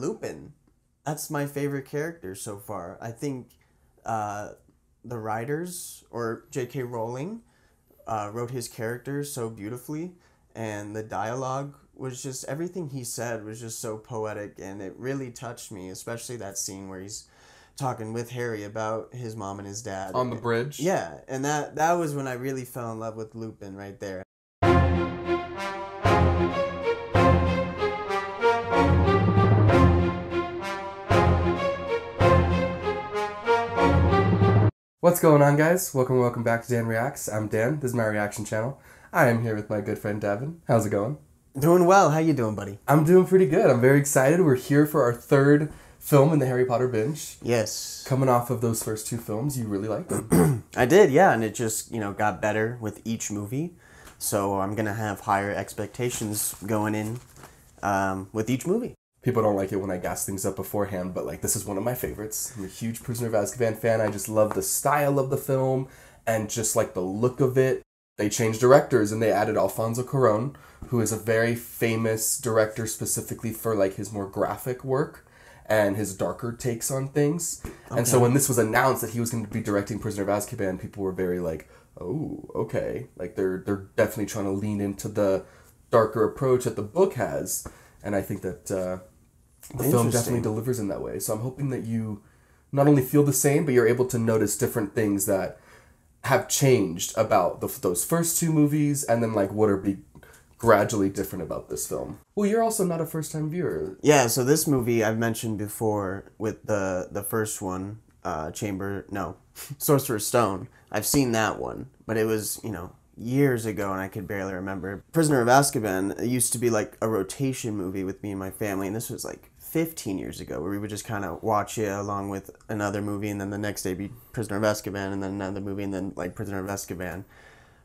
Lupin. That's my favorite character so far. I think the writers, or J.K. Rowling, wrote his character so beautifully, and the dialogue was just, everything he said was just so poetic, and it really touched me, especially that scene where he's talking with Harry about his mom and his dad. On the bridge? Yeah, and that was when I really fell in love with Lupin right there. What's going on, guys? Welcome back to Dan Reacts. I'm Dan. This is my reaction channel. I am here with my good friend Davin. How's it going? Doing well. How you doing, buddy? I'm doing pretty good. I'm very excited. We're here for our third film in the Harry Potter binge. Yes. Coming off of those first two films, you really liked them. I did, yeah, and it just, got better with each movie. So I'm going to have higher expectations going in with each movie. People don't like it when I gas things up beforehand, but this is one of my favorites. I'm a huge Prisoner of Azkaban fan. I just love the style of the film and just the look of it. They changed directors and they added Alfonso Cuarón, who is a very famous director specifically for his more graphic work and his darker takes on things. Okay. And so when this was announced that he was going to be directing Prisoner of Azkaban, people were very oh, okay. They're definitely trying to lean into the darker approach that the book has. And I think that the film definitely delivers in that way. So I'm hoping that you not only feel the same, but you're able to notice different things that have changed about those first two movies, and then what are gradually different about this film. Well, you're also not a first-time viewer. Yeah, so this movie I've mentioned before with the first one, Sorcerer's Stone. I've seen that one, but it was, years ago, and I could barely remember. Prisoner of Azkaban used to be a rotation movie with me and my family, and this was 15 years ago, where we would just kind of watch it along with another movie, and then the next day be Prisoner of Azkaban, and then another movie, and then Prisoner of Azkaban.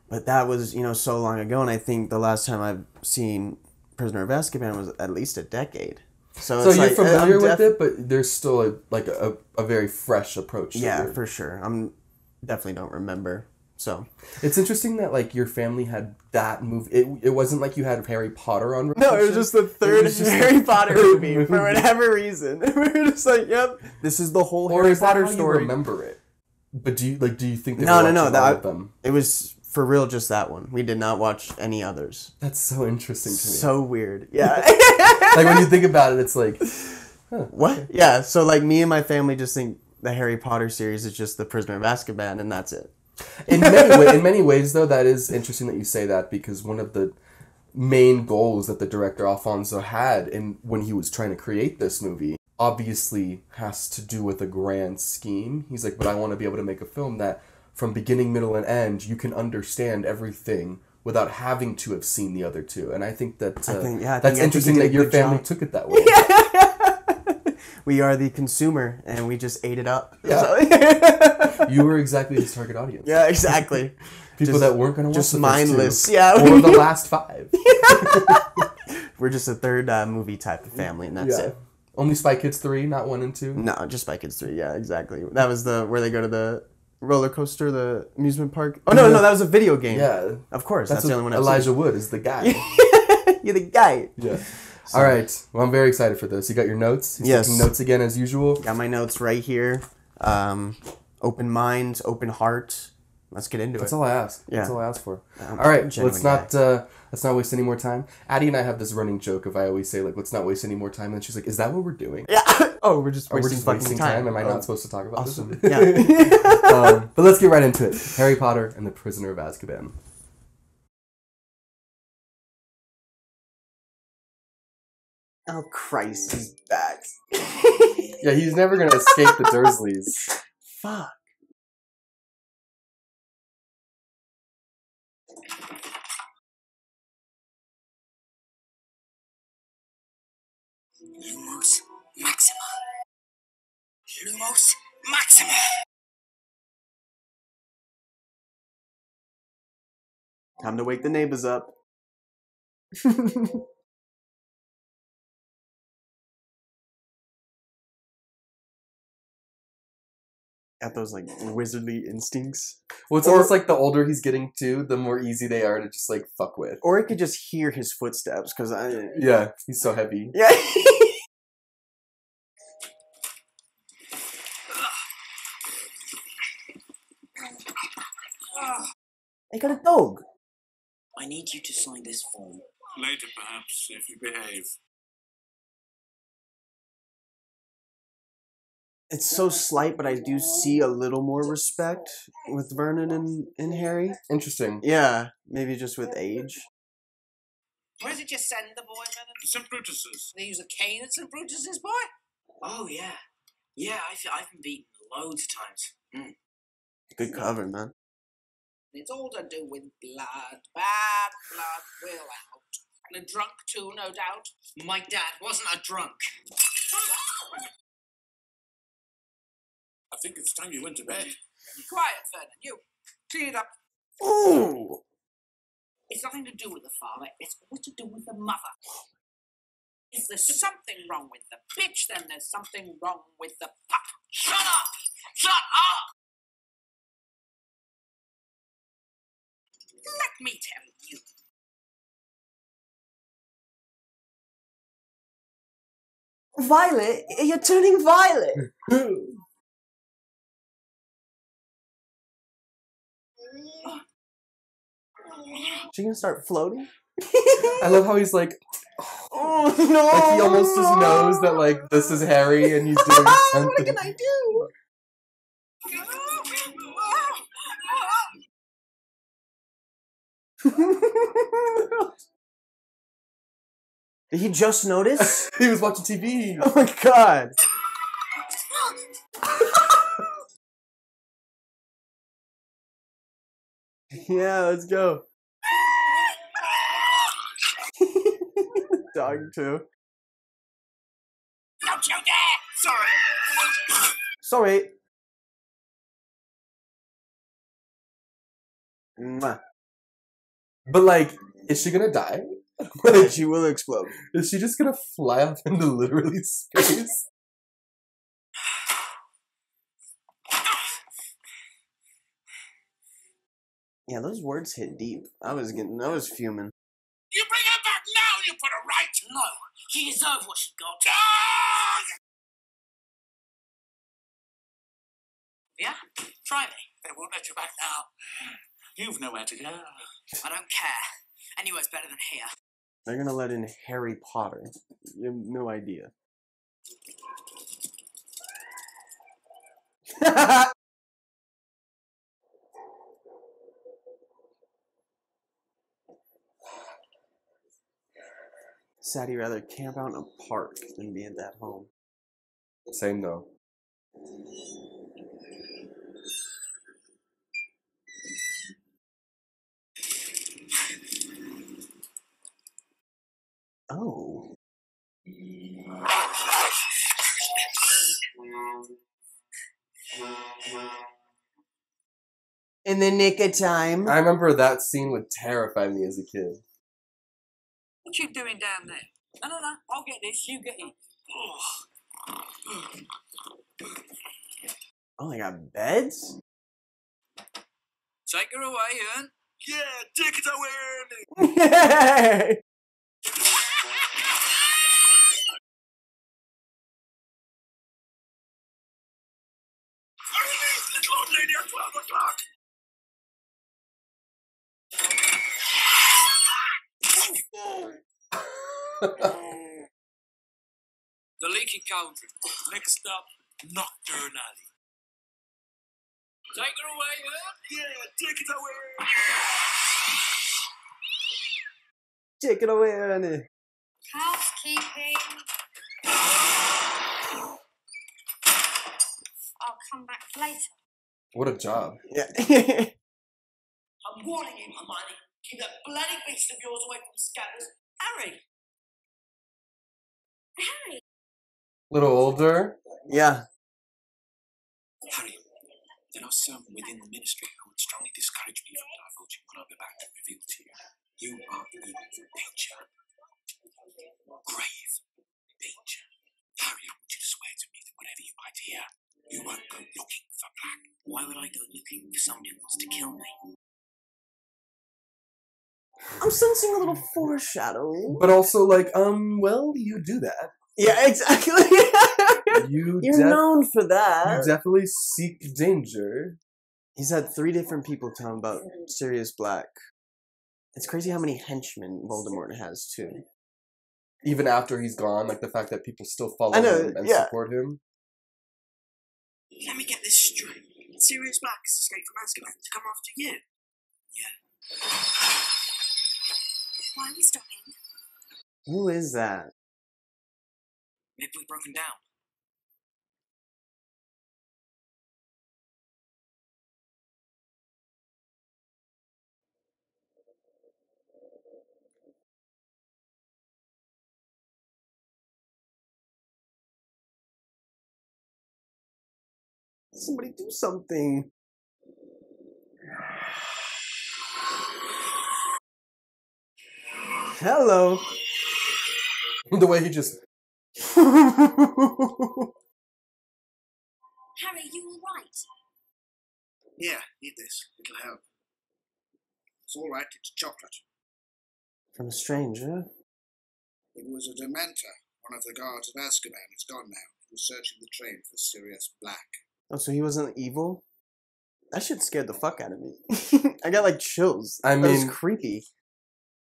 But that was, so long ago, and I think the last time I've seen Prisoner of Azkaban was at least a decade. So it's you're familiar with it, but there's still a very fresh approach. Yeah, for sure. Definitely don't remember. So it's interesting that your family had that movie. It wasn't you had Harry Potter on rotation. No, it was just the third Harry Potter movie for whatever reason. We were just yep, this is the whole Harry Potter story. You remember it, but do you think no, all of them? It was for real, just that one. We did not watch any others. That's so interesting to me. So weird, yeah. When you think about it, it's what? Okay. Yeah, so me and my family just think the Harry Potter series is just the Prisoner of Azkaban, and that's it. In many ways, though, that is interesting that you say that, because one of the main goals that the director Alfonso had when he was trying to create this movie obviously has to do with a grand scheme. He's but I want to be able to make a film that from beginning, middle, and end, you can understand everything without having to have seen the other two. And I think that that's interesting that your family took it that way. We are the consumer, and we just ate it up. Yeah. So. You were exactly his target audience. Yeah, exactly. People that weren't going to watch just the mindless. First two, yeah, or the last five. We're just a third movie type of family, and that's it. Only Spy Kids 3, not 1 and 2? No, just Spy Kids 3, yeah, exactly. That was where they go to the roller coaster, the amusement park. Oh, no, that was a video game. Yeah. Of course, that's the only one I've Elijah seen. Wood is the guy. You're the guy. Yeah. So. All right. Well, I'm very excited for this. You got your notes? Yes. Taking notes again, as usual? Got my notes right here. Open mind, open heart. Let's get into it. That's all I ask. Yeah. That's all I ask for. All right. Let's not waste any more time. Addie and I have this running joke of I always say, let's not waste any more time. And she's like, is that what we're doing? Yeah. Oh, we're just wasting time. Am I not supposed to talk about awesome. this? Yeah. But let's get right into it. Harry Potter and the Prisoner of Azkaban. Oh, Christ, he's back. Yeah, he's never going to escape the Dursleys. Fuck. Lumos Maxima. Lumos Maxima. Time to wake the neighbors up. Got those wizardly instincts. Well, it's almost the older he's getting too, the more easy they are to just fuck with. Or I could just hear his footsteps, because yeah, he's so heavy. Yeah. I got a dog. I need you to sign this form. Later, perhaps, if you behave. It's so slight, but I do see a little more respect with Vernon and Harry. Interesting. Yeah, maybe just with age. Where did you send the boy, Vernon? St. Brutus's. They use a cane at St. Brutus's, boy? Oh, yeah. Yeah, I've been beaten loads of times. Good cover, man. It's all to do with blood. Bad blood will out. And a drunk too, no doubt. My dad wasn't a drunk. I think it's time you went to bed. Quiet, Vernon, you. Clean it up. Ooh! It's nothing to do with the father. It's all to do with the mother. If there's something wrong with the bitch, then there's something wrong with the pup. Shut up! Shut up! Let me tell you. Violet, you're turning violet. She gonna start floating? I love how he's like, Oh no! like he almost just knows that like this is Harry and he's doing something. What can I do? Did he just notice? He was watching TV. Oh my god! Yeah, let's go. Dog too. Don't you dare! Sorry. Sorry. Mwah. But like, is she gonna die? Like, She will explode. is she just gonna fly off into literally space? Yeah, those words hit deep. I was fuming. You bring her back now and you put her right. No, she deserved what she got. Yeah? Try me. They won't let you back now. You've nowhere to go. I don't care. Anywhere's better than here. They're gonna let in Harry Potter. You have no idea. Sad he'd rather camp out in a park than be at that home. Same though. Oh. In the nick of time. I remember that scene would terrify me as a kid. What you doing down there? No, I'll get this, you get it. Oh, they got beds? Take her away, Ern. Yeah, take it away, Yay! Release little old lady at 12 o'clock. The leaky cauldron. Next up, Nocturne Alley. Take her away, Ern. Yeah, take it away. Take it away, Ernie. Housekeeping. I'll come back later. What a job. Yeah. I'm warning you, Hermione. Keep that bloody beast of yours away from Scatters. Harry! Harry! Little older. Yeah. Harry, there are some within the ministry who would strongly discourage me from divulging what I'm about to reveal to you. You are in danger. Grave danger. Harry, I want you to swear to me that whatever you might hear, you won't go looking for Black. Why would I go looking for somebody who wants to kill me? I'm sensing a little foreshadowing. But also like, well, you do that. Yeah, exactly. You're You're known for that. You definitely seek danger. He's had 3 different people tell him about Sirius Black. It's crazy how many henchmen Voldemort has, too. Even after he's gone, like the fact that people still follow him and support him. Let me get this straight. Sirius Black has escaped from Azkaban to come after you. Yeah. Why are we stopping? Who is that? Maybe we've broken down. Somebody do something. Hello. The way he just... Harry, you all right? Yeah, eat this. It'll help. It's all right. It's chocolate. From a stranger? It was a Dementor, one of the guards of Azkaban. It's gone now. He was searching the train for Sirius Black. Oh, so he wasn't evil? That shit scared the fuck out of me. I got like chills. I That mean, was creepy.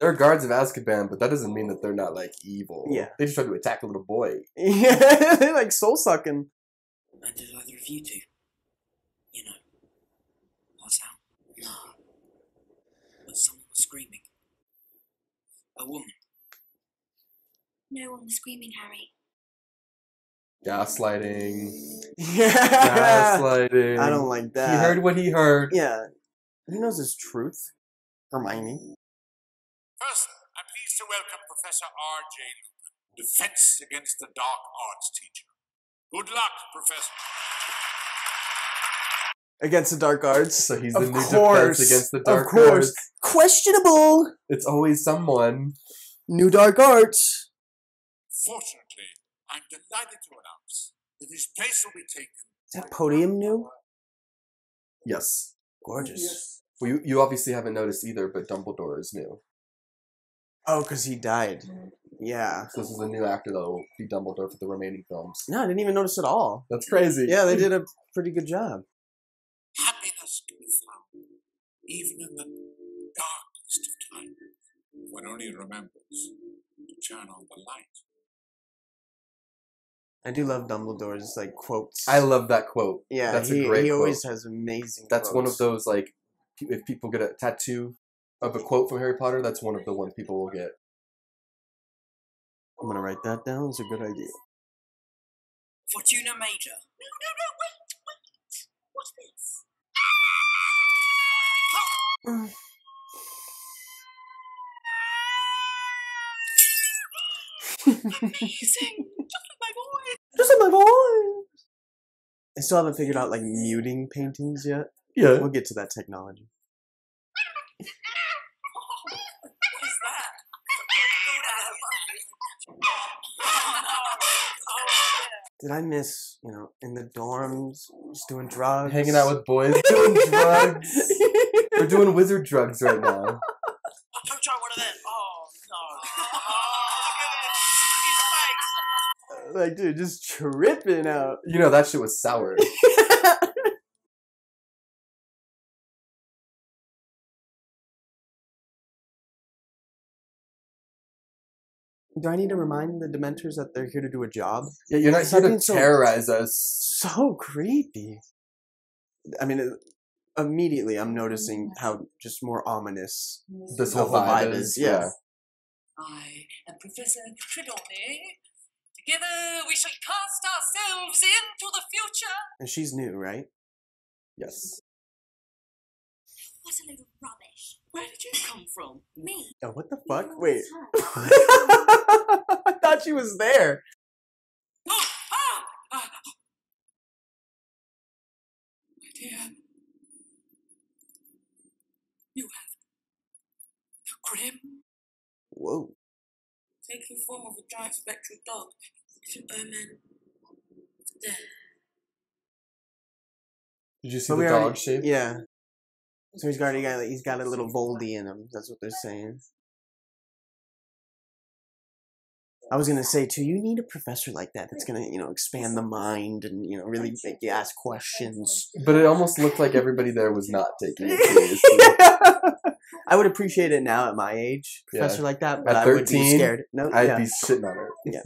they're guards of Azkaban, but that doesn't mean that they're not like evil. Yeah. They just tried to attack a little boy. Yeah, they're like soul sucking. And did either of you two, you know, pass out? No. But someone was screaming. A woman. No one was screaming, Harry. Gaslighting. Yeah. Gaslighting. I don't like that. He heard what he heard. Yeah. He knows his truth. Hermione. First, I'm pleased to welcome Professor R.J. Lupin, Defense Against the Dark Arts teacher. Good luck, Professor. Against the dark arts. So he's Of the new course. defense against the dark Of course. arts. Questionable. It's always someone. New dark arts. Fortunately, I'm delighted to announce that his place will be taken. Is that podium new? Yes. Gorgeous. Well, you obviously haven't noticed either, but Dumbledore is new. Oh, because he died. Yeah. So this is a new actor that will be Dumbledore for the remaining films. No, I didn't even notice at all. That's crazy. Yeah, they did a pretty good job. Happiness can be found even in the darkest of times. One only remembers to turn on the light. I do love Dumbledore's like quotes. I love that quote. Yeah, That's he, a great he quote. always has amazing That's quotes. one of those, like, if people get a tattoo of a quote from Harry Potter, that's one of the ones people will get. I'm gonna write that down. It's a good idea. Fortuna Major. No, wait. What's this? Amazing! Just like my voice! Just like my voice! I still haven't figured out like muting paintings yet. Yeah. We'll get to that technology. What is that? Did I miss, in the dorms, just doing drugs? Hanging out with boys, doing drugs. We're doing wizard drugs right now. Don't try one of them. Oh, no. Oh, Like, dude, just tripping out. You know, that shit was sour. Do I need to remind the Dementors that they're here to do a job? Yeah, you're not here to Something so- terrorize us. So creepy. I mean, immediately I'm noticing how just more ominous This the whole vibe is. Yeah. I am Professor Trelawney. Together we shall cast ourselves into the future. And she's new, right? Yes. What a load of rubbish. Where did you come from? Me. Oh, what the fuck? You Wait. always I thought she was there. Oh, ah, ah. My dear, you have the grim. Whoa. Take the form of a giant spectral dog. Superman. There. Did you see But the we dog already- shape? Yeah. So he's got a little Voldy in him. That's what they're saying. I was gonna say too, you need a professor like that that's gonna, expand the mind and really make you ask questions. But it almost looked like everybody there was not taking it seriously. I would appreciate it now at my age, professor like that, but At I would be 13, scared. No, I'd be shitting on her. Yeah.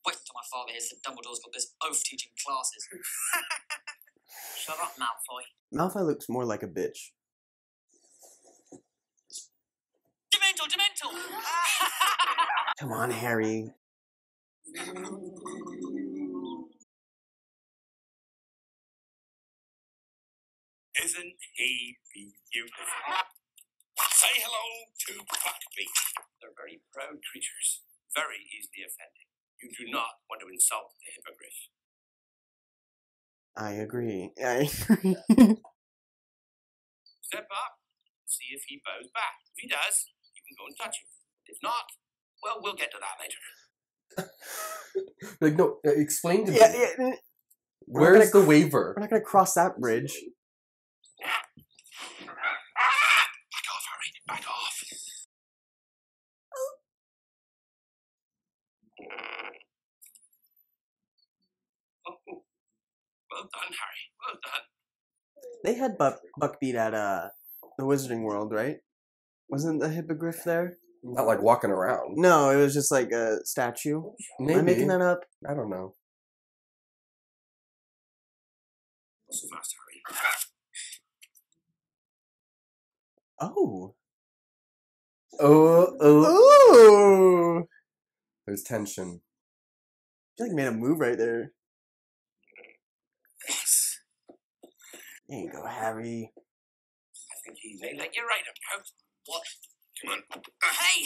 Wait till my father hears that Dumbledore's got this oaf teaching classes. Shut up, Malfoy. Malfoy looks more like a bitch. Dementor! Come on, Harry. Isn't he beautiful? Say hello to Buckbeak. They're very proud creatures, very easily offended. You do not want to insult the hippogriff. I agree. Step up, see if he bows back. If he does, you can go and touch him. If not, well, we'll get to that later. Like, no, explain to me. Yeah. Where's the waiver? We're not gonna cross that bridge. Back off, Harry. Back off. Oh, well done, Harry. Well done. They had Buckbeat at the Wizarding World, right? Wasn't the hippogriff there? Not like walking around. No, it was just like a statue. Maybe. Am I making that up? I don't know. Not so fast, Harry. Oh. Oh. Ooh! There's tension. You like made a move right there. Yes. There you go, Harry. I think he may let you ride him now. What? Come on. Hey!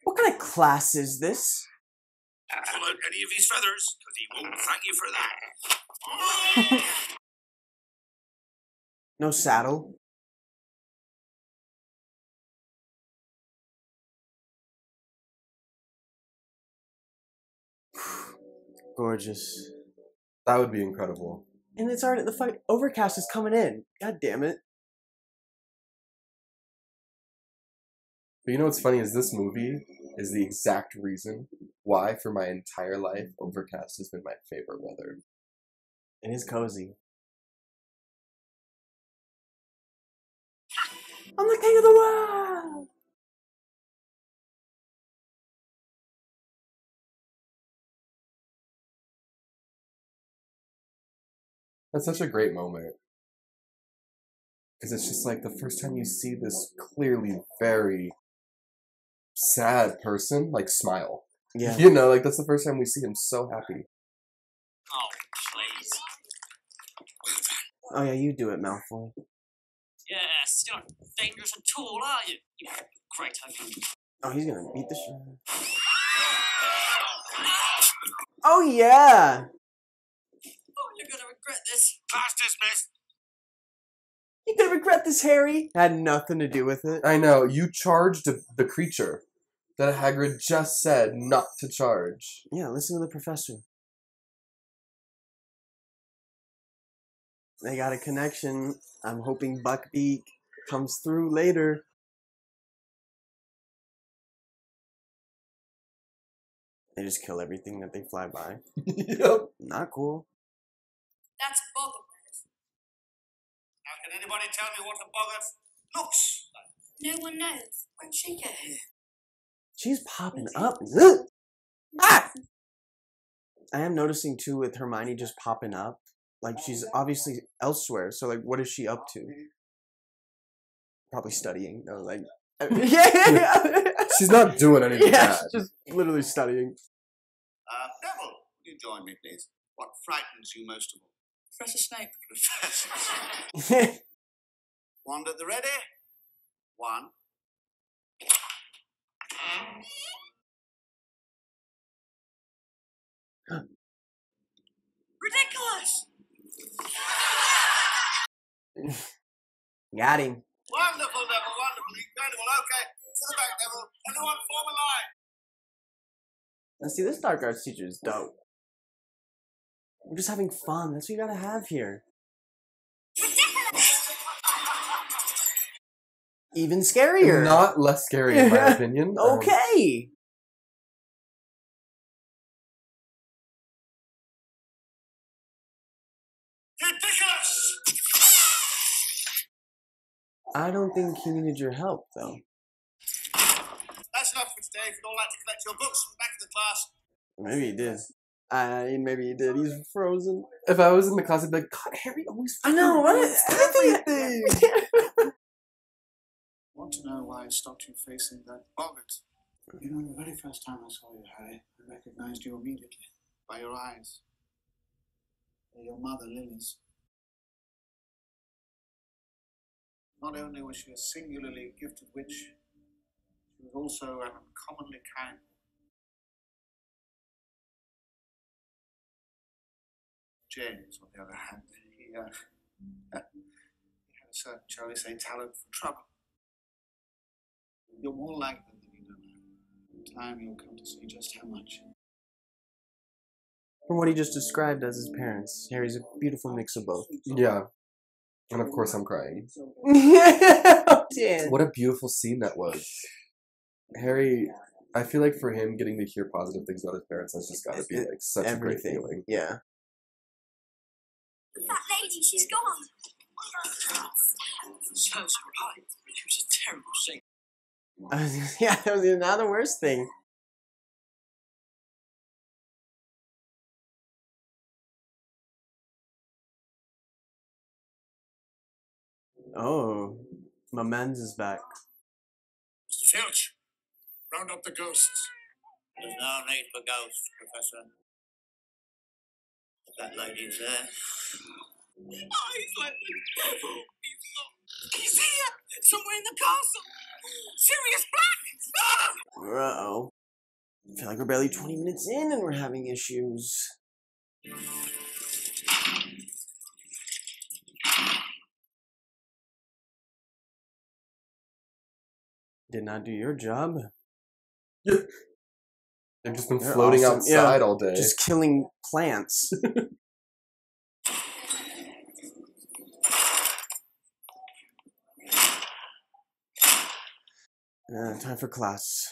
What kind of class is this? Pull out any of his feathers, because he won't thank you for that. No saddle. Gorgeous. That would be incredible. And it's already, the fight, Overcast is coming in. God damn it. But you know what's funny is this movie is the exact reason why, for my entire life, Overcast has been my favorite weather. It is cozy. I'm the king of the world! That's such a great moment. Because it's just like the first time you see this clearly very sad person, like, smile. Yeah. You know, like, that's the first time we see him so happy. Oh, please. Oh yeah, you do it, Malfoy. Yes, you're not dangerous at all, are you? You great husband. Oh, he's gonna beat the shit. Oh yeah! Oh, you're gonna regret this. Class dismissed. You're gonna regret this, Harry. Had nothing to do with it. I know, you charged the creature that Hagrid just said not to charge. Yeah, listen to the professor. They got a connection. I'm hoping Buckbeak comes through later. They just kill everything that they fly by. Yep. Not cool. That's boggles. Now, can anybody tell me what a boggart looks like? No one knows. When she get here? She's popping up. Ugh! Ah! I am noticing too with Hermione just popping up. Like she's obviously elsewhere. So like, what is she up to? Probably studying. No, like, yeah. She's not doing anything Yeah, bad. she's just literally studying. Neville, would you join me, please? What frightens you most of all? Professor Snape. Professor Snape. Wand at the ready. 1. Ridiculous! Got him. Wonderful, Neville, wonderful, incredible. Okay, to the back, Neville. Everyone form a line. Now see, this dark arts teacher is dope. We're just having fun. That's what you gotta have here. even scarier. Not less scary, in my opinion. Okay. Ridiculous! I don't think he needed your help, though. That's enough for today. If you'd all like to collect your books from the back of the class. Maybe he did. Maybe he did. He's frozen. If I was in the class, I'd be like, God, Harry always I know, what? everything. I want to know why it stopped you facing that boggart. You know, the very first time I saw you, Harry, I recognized you immediately. By your eyes. They're your mother, Lily's. Not only was she a singularly gifted witch, she was also an uncommonly kind. James, on the other hand, he had a certain, shall we say, talent for trouble. You're more like them than you know now. In time, you'll come to see just how much. From what he just described as his parents, Harry's a beautiful mix of both. Yeah. And of course I'm crying. Oh, damn. What a beautiful scene that was. Harry, I feel like for him, getting to hear positive things about his parents has just got to be like such a great feeling. Yeah. That lady, she's gone. So right. It was a terrible scene. Yeah, that was now the worst thing. Oh, my man's is back. Mr. Filch, round up the ghosts. There's no need for ghosts, Professor. If that lady's there. Oh, he's like the devil. He's not. He's here, somewhere in the castle. Sirius Black. Uh-oh. I feel like we're barely 20 minutes in and we're having issues. Did not do your job. They've just been They're floating awesome. outside Yeah, all day. just killing plants. Time for class.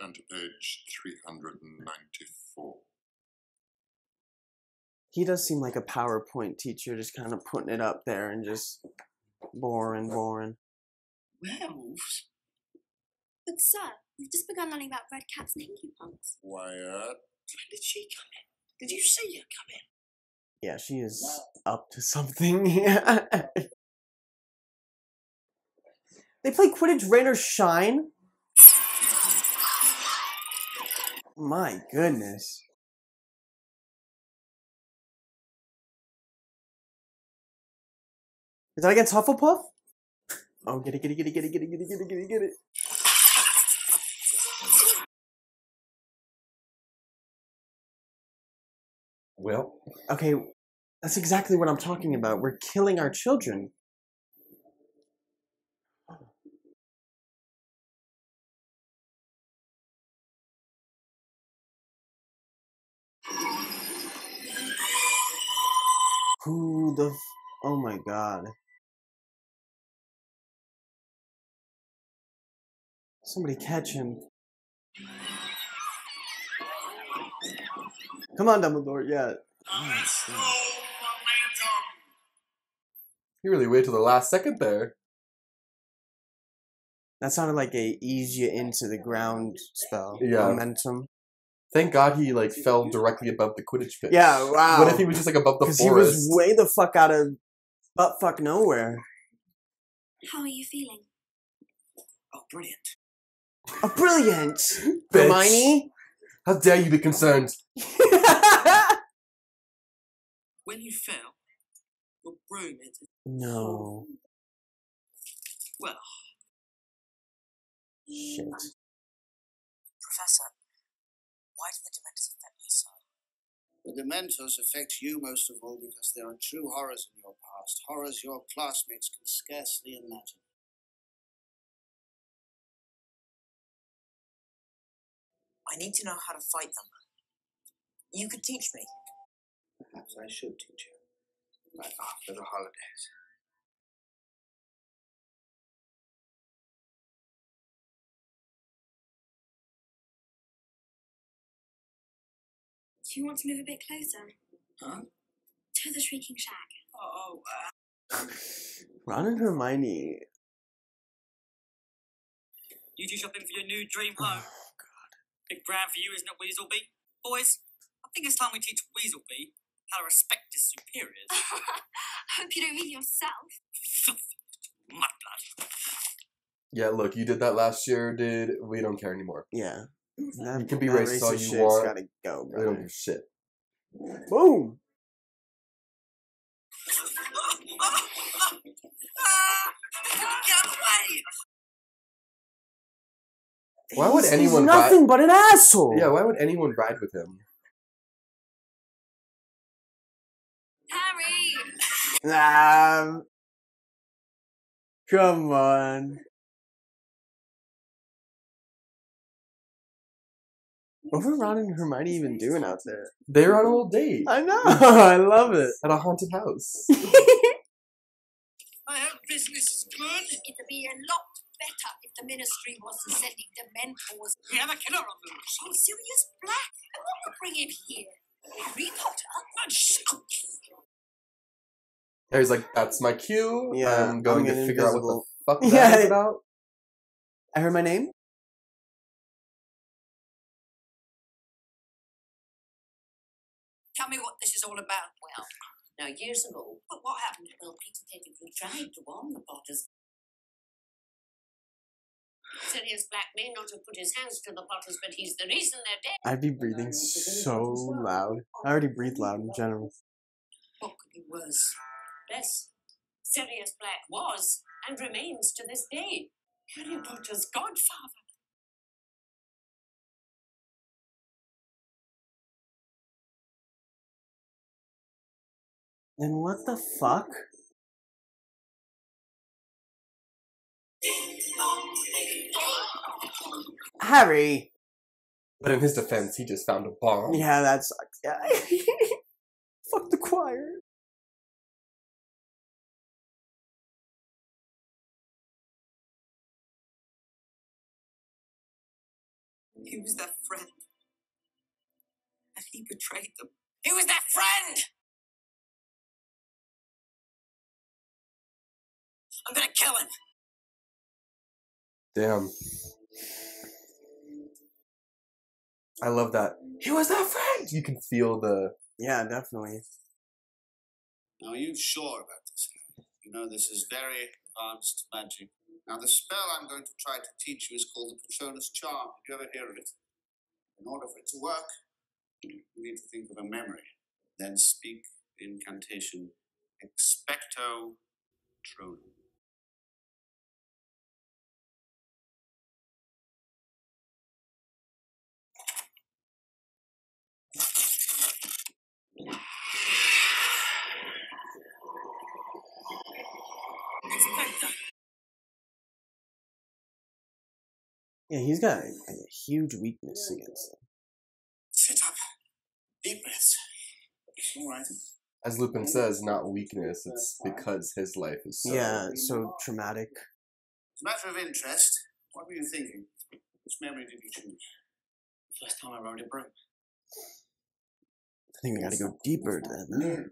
Turn to page 394. He does seem like a PowerPoint teacher, just kind of putting it up there and just boring. Werewolves? But sir, we've just begun learning about red caps and hinky punks. Wyatt. When did she come in? Did you see her come in? Yeah, she is up to something. They play Quidditch rain or shine? My goodness. Is that against Hufflepuff? Oh, get it. Well, Okay, that's exactly what I'm talking about. We're killing our children. Who the oh my god. Somebody catch him. Come on, Dumbledore, yeah. Let's go, momentum. you really wait till the last second there. That sounded like a ease you into the ground spell. Yeah. Momentum. Thank God he like fell directly above the Quidditch pitch. Yeah, wow. What if he was just like above the Because forest? he was way the fuck out of butt-fuck nowhere. How are you feeling? Oh, brilliant. Oh, brilliant! Bitch. Hermione? How dare you be concerned? When you fell, your broom hit. No. Well, Shit. Professor, why do the Dementors affect me so? The Dementors affect you most of all because there are true horrors in your past, horrors your classmates can scarcely imagine. I need to know how to fight them. You could teach me. Perhaps I should teach you, right after the holidays. Do you want to move a bit closer? Huh? To the Shrieking Shack. Oh, Ron and Hermione. you two shopping for your new dream home? Big brand for you, isn't it, Weaselby? Boys, I think it's time we teach Weaselby how to respect his superiors. Hope you don't mean yourself. Mudblood. Yeah, look, you did that last year, dude. We don't care anymore. Yeah. You can be racist all you shit's want. Gotta go, We brother. don't give a shit. Boom. Get away! Why would anyone He's nothing ride? but an asshole. Yeah, why would anyone ride with him? Harry! Come on. What were Ron and Hermione even doing out there? They were on a little date I know. I love it. at a haunted house. I hope business is good. It'd be a lot better if the Ministry wasn't sending Dementors. We have a killer on the loose. Oh, Sirius Black? And what would bring him here? Harry Potter? And shut. Harry's like, that's my cue. Yeah, I'm going I'm to getting figure out invisible. what the fuck Yeah. that is about. I heard my name? Tell me what this is all about. Well, now years ago, But what happened? well, Peter technically tried to warn the Potters. Sirius Black may not have put his hands to the Potters, but he's the reason they're dead. I'd be breathing so loud. I already breathe loud in general. What could be worse? Yes, Sirius Black was and remains to this day Harry Potter's godfather. Then what the fuck? Harry! But in his defense, he just found a bomb. Yeah, that sucks. Yeah. Fuck the choir. He was their friend. And he betrayed them. He was their friend! I'm gonna kill him. Damn. I love that. He was that friend! You can feel the... Yeah, definitely. Now, are you sure about this? You know, this is very advanced magic. Now, the spell I'm going to try to teach you is called the Patronus Chart. Did you ever hear of it? In order for it to work, you need to think of a memory. Then speak the incantation Expecto Patronum. Expecto. Yeah, he's got a huge weakness against them. Sit up. Deep breaths. All right. As Lupin says, not weakness. It's because his life is so... Yeah, so traumatic. As a matter of interest, what were you thinking? Which memory did you choose? First time I rode a broom. I think we gotta go deeper then. Huh?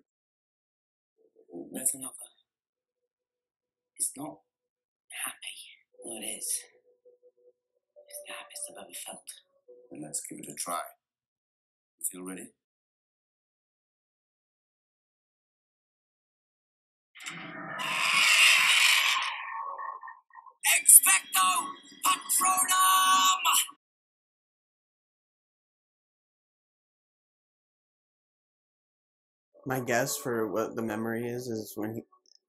There's another. It's not happy. Well, it is. It's the happiest I've ever felt. Then let's give it a try. You feel ready? Expecto Patronum! My guess for what the memory is when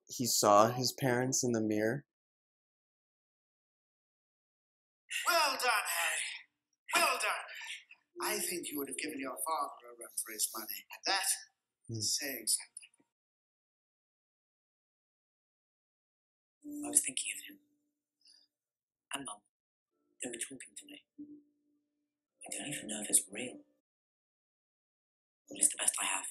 he saw his parents in the mirror. Well done, Harry. Well done. I think you would have given your father a run for his money. And that is saying something. I was thinking of him. And Mum. They were talking to me. I don't even know if it's real. But it's the best I have.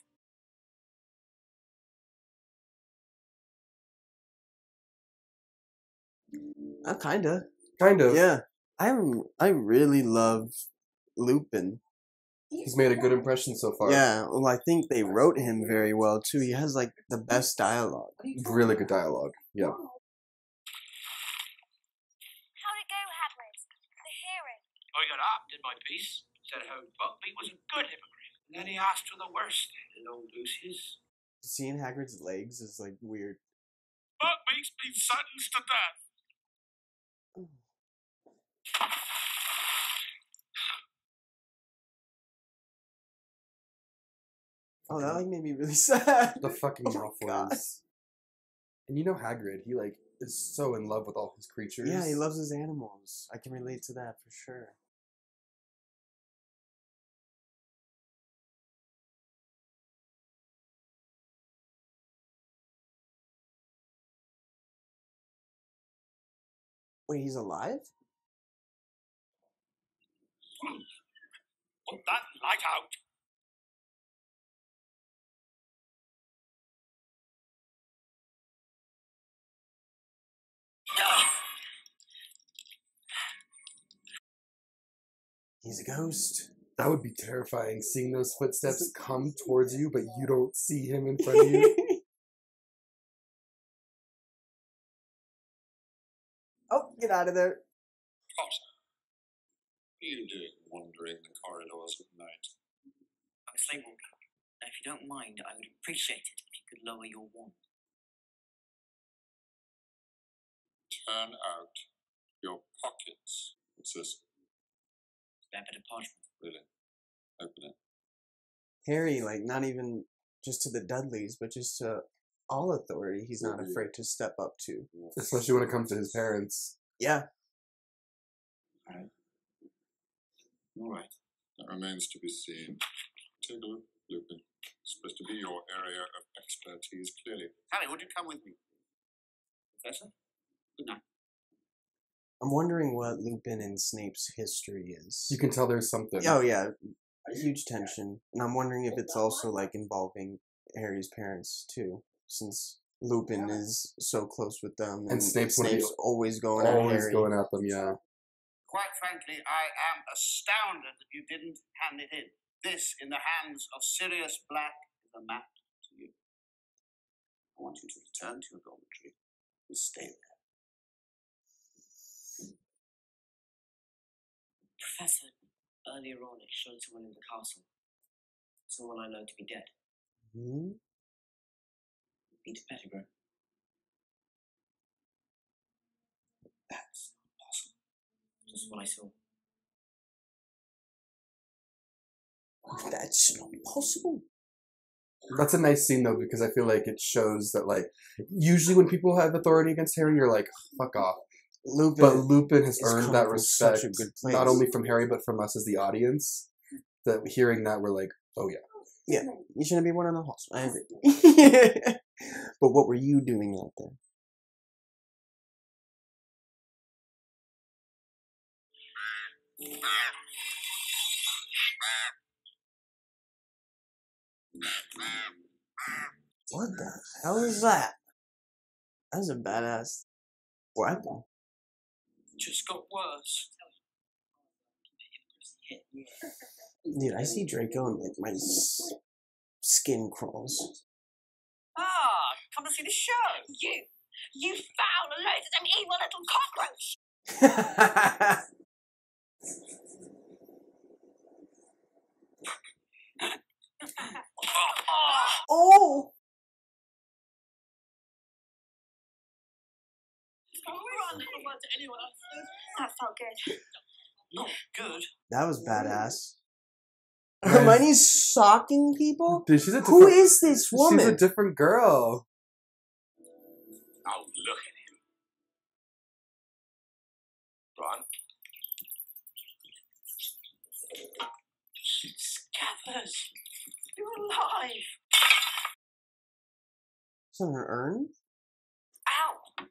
Kinda. Kind of. Yeah. I really love Lupin. He's made a good impression so far. Yeah, well, I think they wrote him very well, too. He has, like, the best dialogue. Really good dialogue. Yeah. How'd it go, Hagrid? The hearing? I got up, did my piece, said how Buckbeak was a good hypocrite. And then he asked for the worst in old Lucius. Seeing Hagrid's legs is, like, weird. Buckbeak's been sentenced to death. Oh, that, like, made me really sad. The fucking Oh my God. Malfoys. And you know Hagrid, he, like, is so in love with all his creatures. Yeah, he loves his animals. I can relate to that for sure. Wait, he's alive? Put that light out. He's a ghost. That would be terrifying, seeing those footsteps come towards you, but you don't see him in front of you. Oh, get out of there. Potter, what are you doing wandering the corridors at night? I'm sleepwalking. Now, if you don't mind, I would appreciate it if you could lower your wand. Turn out your pockets. What's this? That bit of parchment. Really? Open it. Harry, like, not even just to the Dudleys, but just to all authority, he's not afraid to step up to. Especially when it comes to his parents. Yeah. All right. That remains to be seen. Take a look, Lupin. It's supposed to be your area of expertise, clearly. Harry, would you come with me? Professor? Good night. I'm wondering what Lupin and Snape's history is. You can tell there's something. Oh, yeah. A huge tension. And I'm wondering if it's also, like, involving Harry's parents, too. Since Lupin is so close with them. And Snape's always going at Harry. Always going at them, yeah. Quite frankly, I am astounded that you didn't hand it in. This, in the hands of Sirius Black, is a map to you. I want you to return to your dormitory and stay there. Professor, earlier on it showed someone in the castle. Someone I know to be dead. Hmm? Peter Pettigrew. That's not possible. Just what I saw. That's not possible. That's a nice scene, though, because I feel like it shows that, like, usually when people have authority against Harry, you're like, fuck off. But Lupin has earned that respect, not only from Harry, but from us as the audience. That hearing that, we're like, oh yeah. Yeah, you shouldn't be one in the house. I agree. But what were you doing out there? What the hell is that? That's a badass weapon. It just got worse. Dude, I see Draco and, like, my skin crawls. Ah, come to see the show. You foul and loathsome evil little cockroach. Oh! That felt good. Not good. That was badass. Hermione's socking people? Dude, Who is this woman? She's a different girl. Oh, look at him. Ron. Scabbers, you're alive. Is that an urn? Ow.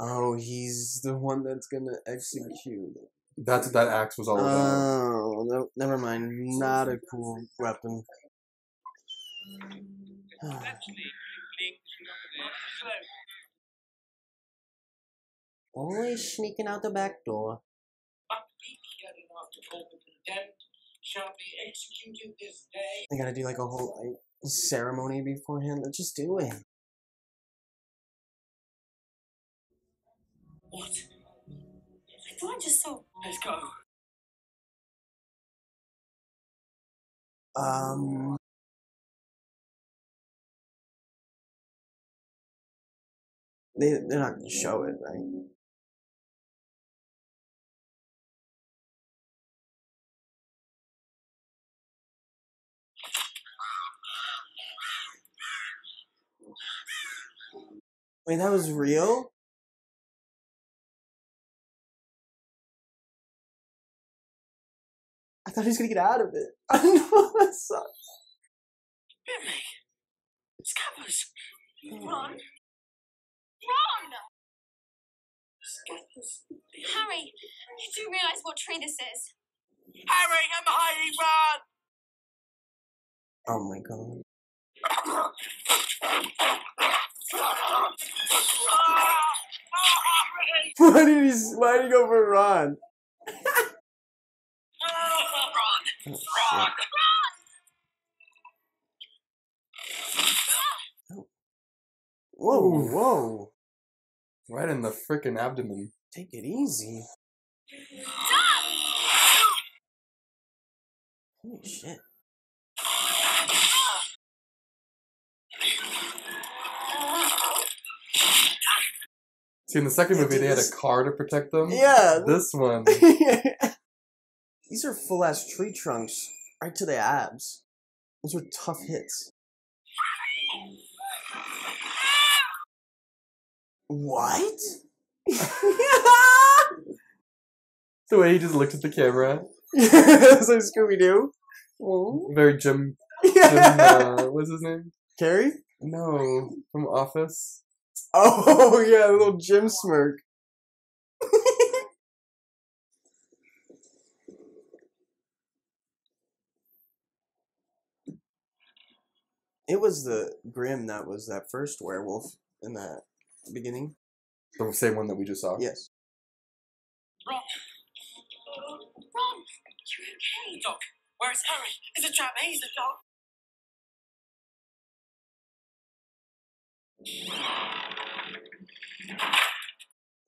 Oh, he's the one that's gonna execute. That's what that axe was all about. Oh, no, never mind. Not a cool weapon. Always sneaking out the back door. Buckbeak, hearing after all the condemned, shall be executed this day. I gotta do like a whole like, ceremony beforehand. Let's just do it. What? I thought I just saw. Let's go. They're not gonna show it, right? Wait, that was real? I thought he was gonna get out of it. I know, that sucks. Billy! Scabbers! Ron! Ron! Scabbers! Harry, you do realise what tree this is? Harry, I'm hiding, Ron! Oh my god. Why did he go for Ron? Ron! Oh, Ron! whoa, whoa. Right in the frickin' abdomen. Take it easy. Holy shit. See, in the second movie, they had a car to protect them. Yeah. This one. These are full ass tree trunks. Right to the abs. Those were tough hits. What? The way he just looked at the camera. That's like Scooby-Doo. Very Jim, what's his name? Carrie? No, from Office. Oh, yeah, the little Jim smirk. It was the Grimm that was that first werewolf in that beginning. The same one that we just saw? Yes. Ron! Ron! You okay? Doc, where's Harry? It's a trap, he's the dog.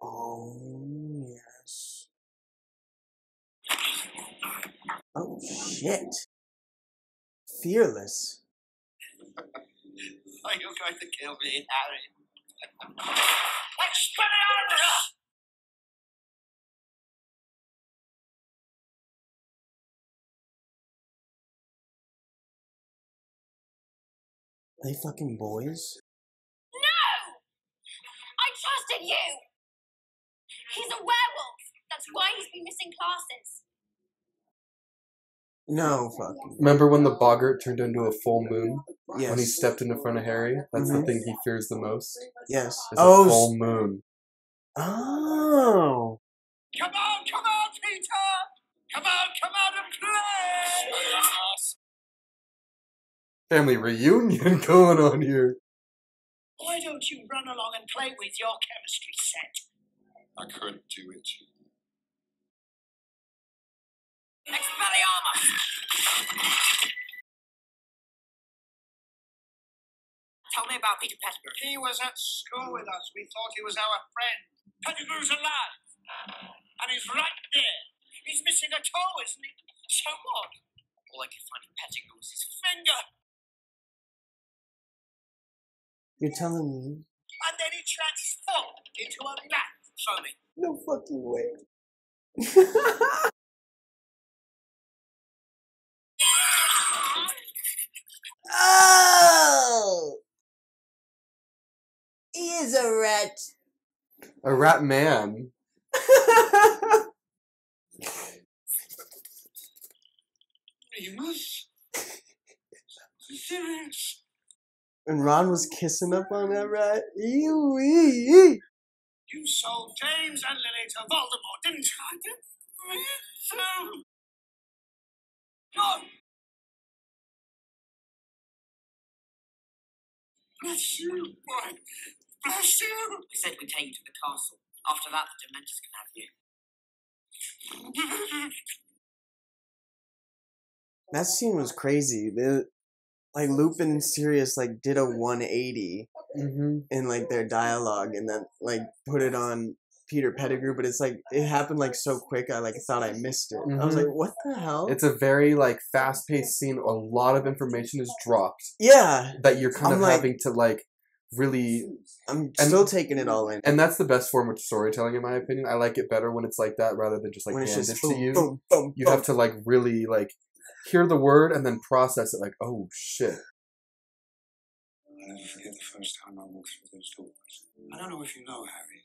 Oh, yes. Oh, shit. Fearless. Are you going to kill me, Harry? Expelliarmus! Are they fucking boys? No! I trusted you! He's a werewolf! That's why he's been missing classes. No, fucking. Remember when the boggart turned into a full moon? Yes. When he stepped into front of Harry? That's the thing he fears the most. Yes. It's a full moon. Oh. Come on, Peter! Come on and play! Family reunion going on here. Why don't you run along and play with your chemistry set? I could do it. Expelliarmus! Tell me about Peter Pettigrew. He was at school with us. We thought he was our friend. Pettigrew's alive. And he's right there. He's missing a toe, isn't he? So what? All I could find of Pettigrew was his finger. You're telling me? And then he transformed into a bat. Show me. No fucking way. Oh! He is a rat. A rat man. Remus? Sirius? And Ron was kissing up on that rat. Ew-wee. You sold James and Lily to Voldemort, didn't you? I didn't mean to. No! Bless you, boy. Bless you. I said we'd take you to the castle. After that, the Dementors can have you. That scene was crazy. Like Lupin and Sirius like did a 180 in like their dialogue, and then like put it on Peter Pettigrew, but it's like it happened like so quick. I like thought I missed it. I was like, what the hell? It's a very like fast-paced scene. A lot of information is dropped. Yeah, that you're kind I'm of like, having to like really. I'm still taking it all in, and that's the best form of storytelling, in my opinion. I like it better when it's like that rather than just like when it's hand just it to you. Boom, boom, You have to like really like hear the word and then process it. Like, oh shit. I'll never forget the first time I walked through those doors. I don't know if you know, Harry.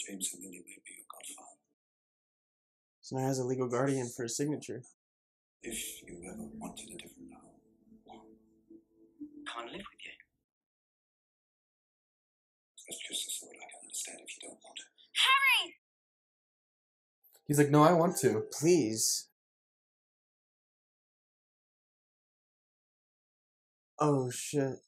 James and Lily may be your godfather. So now he has a legal guardian for his signature. If you ever wanted a different home, Can't live with you. that's just a thought I can understand if you don't want it. Harry! He's like, no, I want to. Please. Oh shit.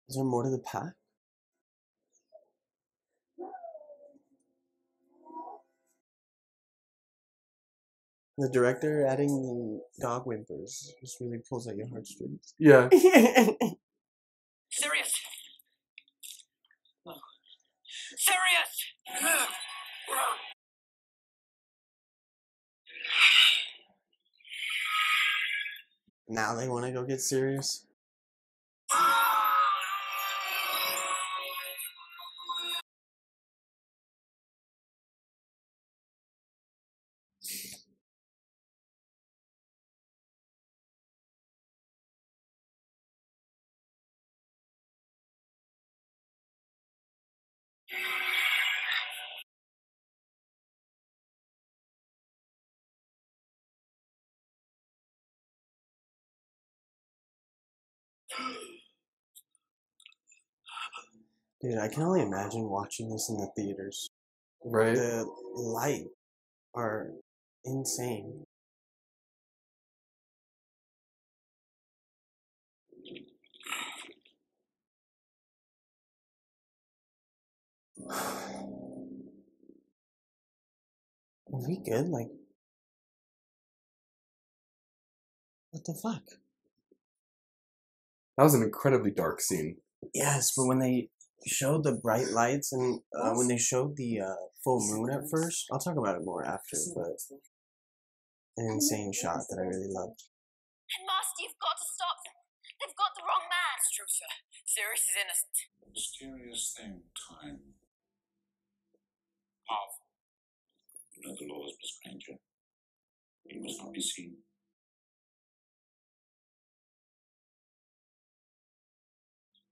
Is there more to the pack? The director adding the dog whimpers just really pulls at your heartstrings. Yeah. Sirius! No. Sirius! Now they want to go get serious. Dude, I can only imagine watching this in the theaters. Right. The light are insane. Are we good? Like, what the fuck? That was an incredibly dark scene. Yes, but when they showed the bright lights and when they showed the full moon at first, I'll talk about it more after, but an insane shot that I really loved. Headmaster, you've got to stop them. They've got the wrong man. It's true, sir. Sirius is innocent. Mysterious thing, time. Powerful. You know the laws, Miss Granger. You must not be seen.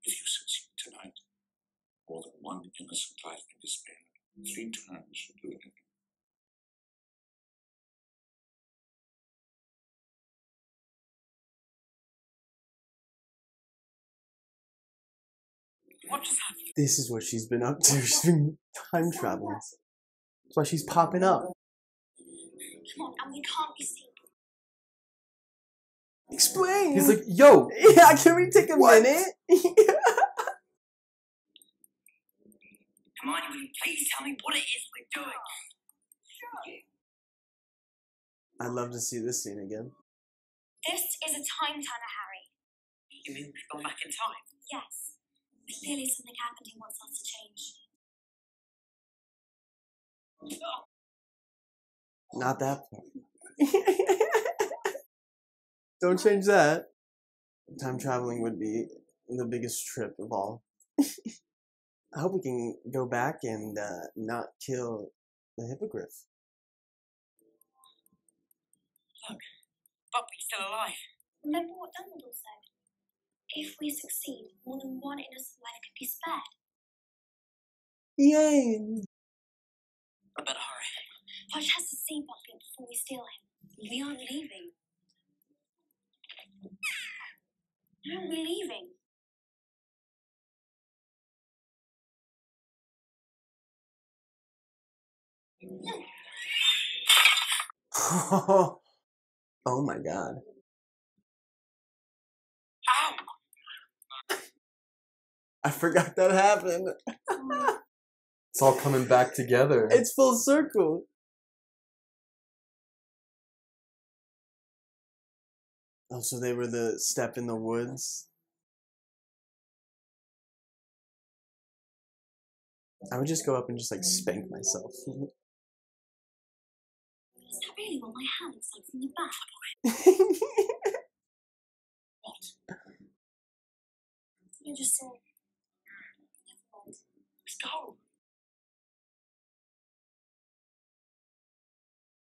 If you succeed tonight, more than one innocent life can be spared. 3 times should do it. What just happened? This is what she's been up to. She's been time traveling. That's why she's popping up. Come on, and we can't be seen. Explain! He's like, yo! Yeah, can we take a minute? Hermione, will you please tell me what it is we're doing? I'd love to see this scene again. This is a time turner, Harry. You mean we've gone back in time? Yes. Clearly something happened he wants us to change. Not that part. Don't change that. Time traveling would be the biggest trip of all. I hope we can go back and not kill the hippogriff. Look, Buckley's still alive. Remember what Dumbledore said? If we succeed, more than one innocent life can be spared. Yay! I better hurry. Fudge has to see Buckley before we steal him. We aren't leaving. No, we're leaving. Oh my god. Ow! I forgot that happened. It's all coming back together. It's full circle. Oh, so they were the step in the woods? I would just go up and just like spank myself. Is that really what my hand looks like from the back? What? I just saw. Never mind. Let's go.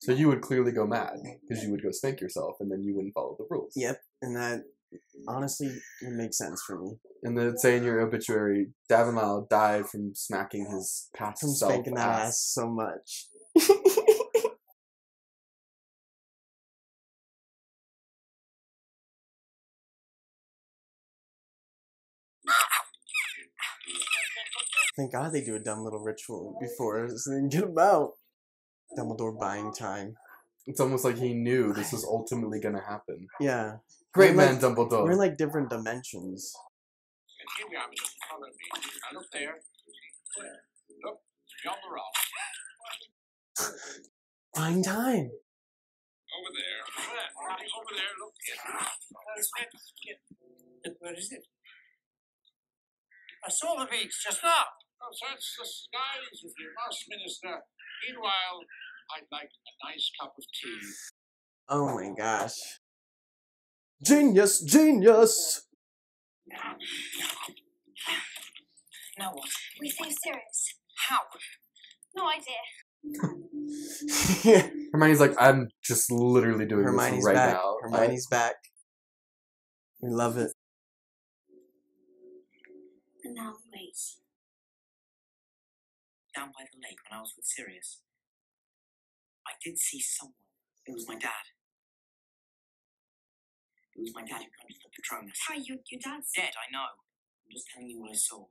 So you would clearly go mad, because you would go spank yourself, and then you wouldn't follow the rules. Yep, and that honestly would make sense for me. And then say in your obituary, Davin Lyle died from smacking his past From self spanking that ass so much. Thank God they do a dumb little ritual before so they can get him out. Dumbledore buying time. It's almost like he knew this was ultimately going to happen. Yeah. Great We're man, Dumbledore. We're in like different dimensions. And here we are, just follow me. Now look there. Where? Look, beyond the rock. Buying time. Over there. Over there, look here. Where is it? I saw the beach just now. Oh, so that's the skies of the Moss Minister. Meanwhile, I'd like a nice cup of tea. Oh my gosh. Genius! Genius! Now what? We save Sirius. How? No idea. Hermione's like, I'm just literally doing Hermione's this right back. now. Hermione's back. We love it. And now we wait. Down by the lake when I was with Sirius. I did see someone. It was my dad. It was my dad who granted the Patronus. Harry, your dad's Dead, I know. I'm just telling you what I saw.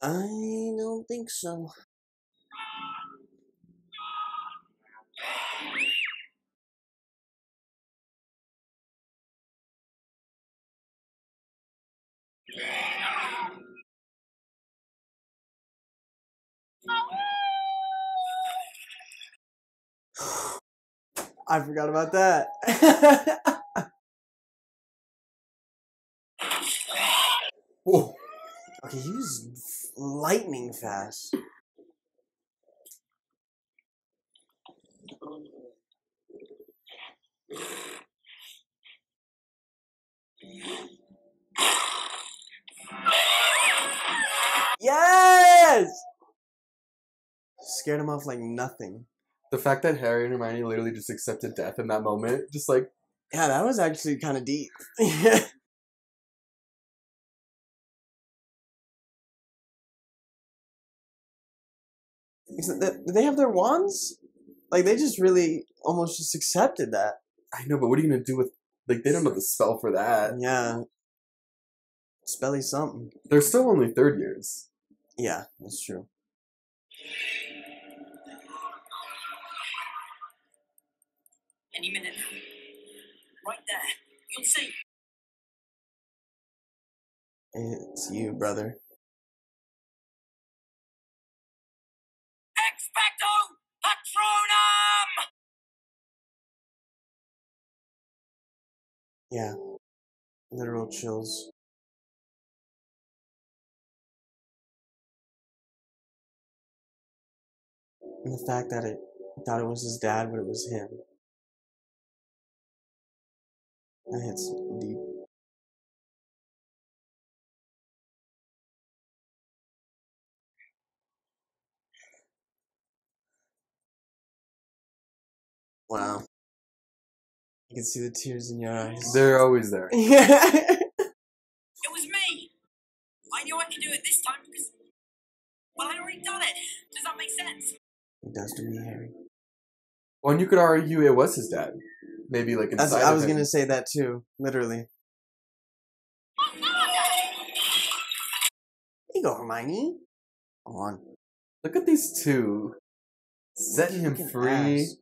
I don't think so. I forgot about that. Whoa. Okay, he was lightning fast. Yes! Scared him off like nothing. The fact that Harry and Hermione literally just accepted death in that moment, just like... Yeah, that was actually kind of deep. Did they have their wands? Like, they just really almost just accepted that. I know, but what are you going to do with... Like, they don't know the spell for that. Yeah. Spelly something. They're still only third years. Yeah, that's true. Any minute now. Right there. You'll see. It's you, brother. Expecto Patronum! Yeah. Literal chills. And the fact that it thought it was his dad, but it was him. That hits deep. Wow. You can see the tears in your eyes. They're always there. Yeah. It was me. I knew I could do it this time because, well, I already done it. Does that make sense? It does to me, Harry. Well, and you could argue it was his dad. Maybe like inside. I was gonna say that too, literally. There you go, Hermione. Come on. Look at these two. Setting him Kicking free. ass.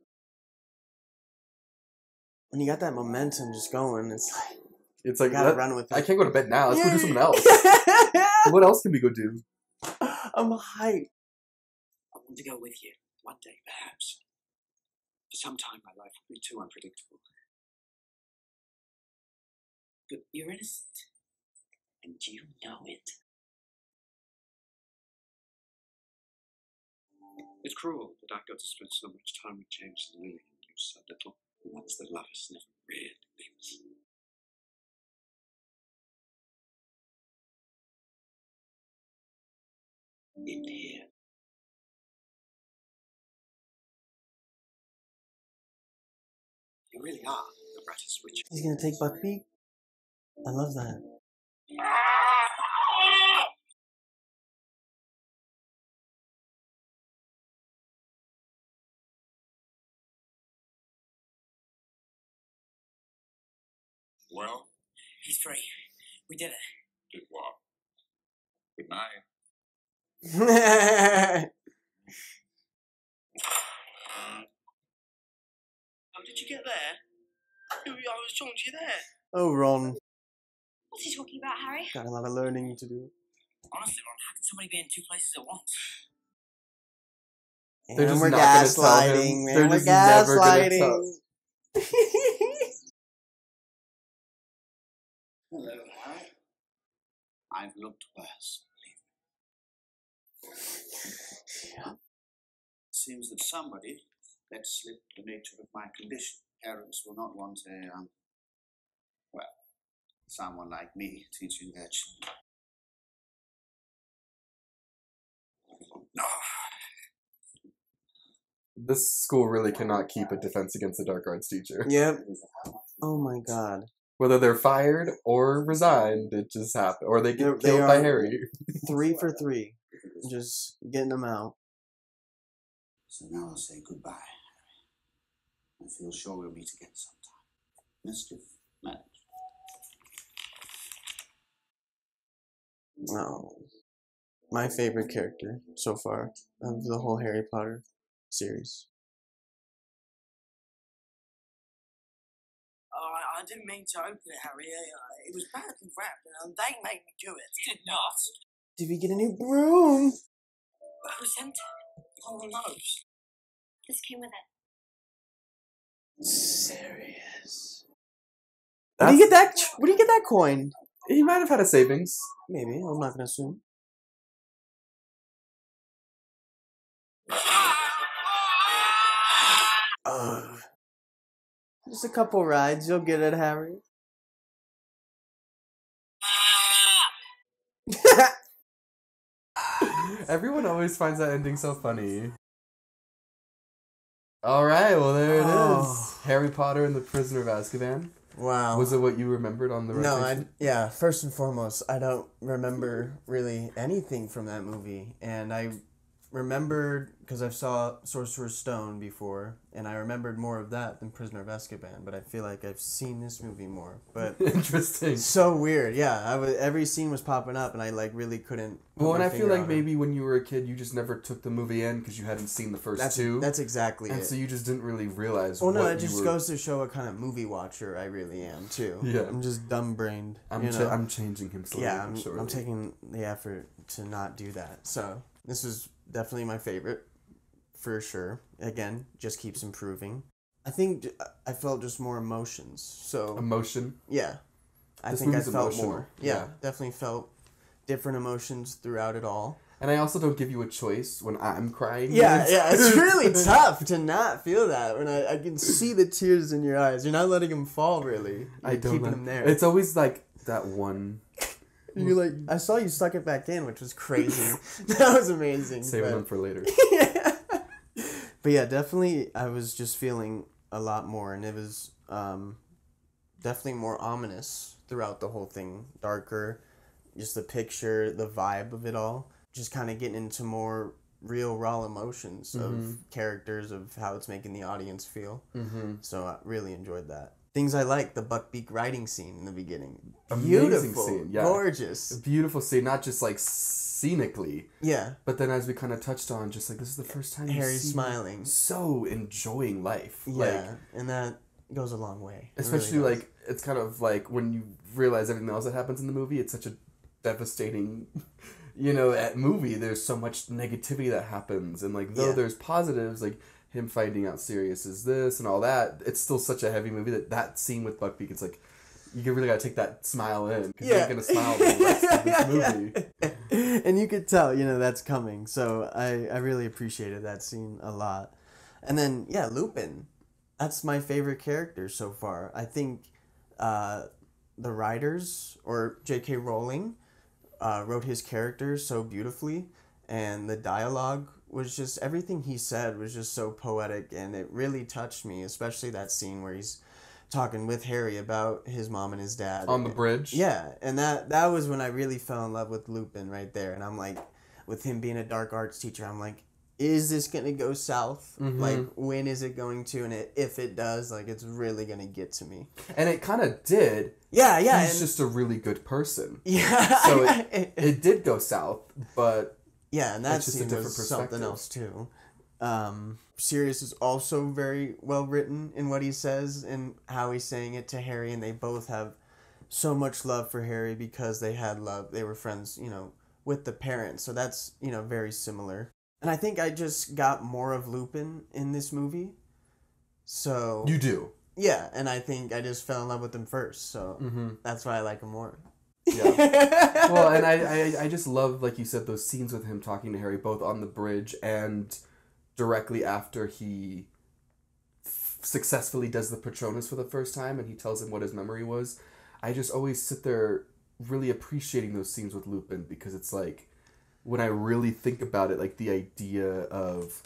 When you got that momentum just going, it's like It's like, you gotta run with it. I can't go to bed now. Let's go do something else. What else can we go do? I'm hyped. I want to go with you. One day, perhaps. For some time, my life will be too unpredictable. But you're innocent. And you know it. It's cruel that I've got to spend so much time with James and Lily and you so little. The ones that love us never really leave us. In here. You really are the brightest witch. He's gonna take Buckbeak? I love that. Well, He's free. We did it. did what? Good night. How did you get there? I was talking to you there. Oh, Ron. What's he talking about, Harry? Got a lot of learning to do. Honestly, Ron, how can somebody be in two places at once? They're And just we're not gonna tell him. gaslighting, man. They're We're just never gonna tell. gaslighting. Hello, Harry. I've looked worse, believe me. Seems that somebody let slip the nature of my condition. Parents will not want someone like me teaching their children. This school really cannot keep a defense against the dark arts teacher. Yep. Oh my god. Whether they're fired or resigned, it just happened. Or they get killed by Harry. 3 for 3. Just getting them out. So now I'll say goodbye, Harry. I feel sure we'll meet again sometime. Mischief managed. No. My favorite character so far of the whole Harry Potter series. I didn't mean to open it, Harry. It was badly wrapped, and they made me do it. Did not. Did we get a new broom? Who sent it? Oh, who knows? This came with it. Sirius. Where do you get that? Where do you get that coin? He might have had a savings. Maybe. I'm not gonna assume. Just a couple rides, you'll get it, Harry. Everyone always finds that ending so funny. Alright, well there it is. Harry Potter and the Prisoner of Azkaban. Wow. Was it what you remembered on the rotation? No, first and foremost, I don't remember really anything from that movie. And I remembered, because I saw Sorcerer's Stone before, and I remembered more of that than Prisoner of Azkaban, but I feel like I've seen this movie more. But Interesting. So weird, yeah. Every scene was popping up, and I really couldn't. Well, and I feel like maybe when you were a kid, you just never took the movie in because you hadn't seen the first two. That's exactly and it. so you just didn't really realize. Well, no, it just goes to show what kind of movie watcher I really am too. Yeah, I'm just dumb brained. I'm changing him slowly. Yeah, I'm taking the effort to not do that. So this was definitely my favorite, for sure. Again, just keeps improving. I think I felt just more emotions. So emotion. Yeah, I think I felt more. Yeah, definitely felt different emotions throughout it all. And I also don't give you a choice when I'm crying. Yeah, it's really tough to not feel that when I can see the tears in your eyes. You're not letting them fall, really. You're keeping them there. It's always like that one. You're like, I saw you suck it back in, which was crazy. That was amazing. Saving them for later. Yeah. But yeah, definitely I was just feeling a lot more, and it was Definitely more ominous throughout the whole thing. Darker, just the picture, the vibe of it all. Just kind of getting into more real, raw emotions of characters, of how it's making the audience feel. So I really enjoyed that. Things I like, the Buckbeak riding scene in the beginning. Amazing Beautiful, scene, yeah. gorgeous. A beautiful scene, not just like scenically. Yeah. But then as we kind of touched on, just like this is the first time Harry's smiling. So enjoying life. Yeah, like, and that goes a long way. Especially really like, it's kind of like when you realize everything else that happens in the movie, it's such a devastating, movie. There's so much negativity that happens. And like, though there's positives, like him finding out Sirius is this and all that, it's still such a heavy movie that scene with Buckbeak, it's like, you really gotta take that smile in. Because you're gonna smile the rest of this movie. And you could tell, that's coming. So I really appreciated that scene a lot. And then, Lupin. That's my favorite character so far. I think the writers, or J.K. Rowling, wrote his character so beautifully. And the dialogue was just, everything he said was just so poetic. And it really touched me, especially that scene where he's talking with Harry about his mom and his dad. On the bridge? Yeah, and that was when I really fell in love with Lupin right there. And I'm like, with him being a dark arts teacher, I'm like, is this going to go south? Like, when is it going to? And if it does, like, it's really going to get to me. And it kind of did. Yeah. He's just a really good person. Yeah. So it did go south, but... Yeah, and that scene was something else, too. Sirius is also very well written in what he says and how he's saying it to Harry, and they both have so much love for Harry because they had love. They were friends, with the parents. So that's, very similar. And I think I just got more of Lupin in this movie. So... You do? Yeah, and I think I just fell in love with him first. So that's why I like him more. Yeah. Well, and I just love, like you said, those scenes with him talking to Harry, both on the bridge and directly after he successfully does the Patronus for the first time and he tells him what his memory was. I just always sit there really appreciating those scenes with Lupin because it's like, when I really think about it, like the idea of,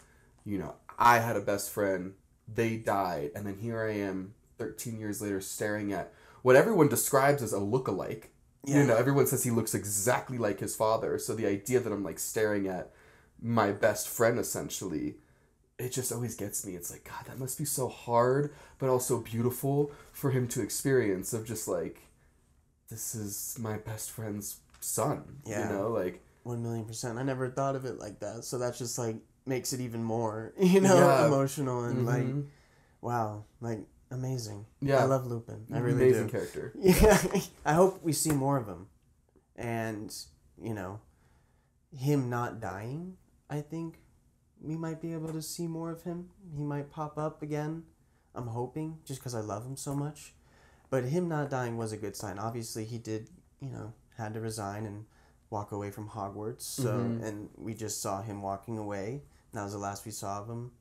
I had a best friend, they died, and then here I am 13 years later staring at what everyone describes as a look-alike. Yeah. Everyone says he looks exactly like his father. So the idea that I'm like staring at my best friend essentially, it just always gets me. It's like, God, that must be so hard, but also beautiful for him to experience of just like, this is my best friend's son. Yeah. 1,000,000%. I never thought of it like that. So that's just like makes it even more, emotional and like, wow, like amazing. Yeah. I love Lupin. I really amazing do. Character. Yeah. I hope we see more of him. And, him not dying, I think we might be able to see more of him. He might pop up again. I'm hoping, just because I love him so much. But him not dying was a good sign. Obviously, he did, had to resign and walk away from Hogwarts. So, and we just saw him walking away. That was the last we saw of him.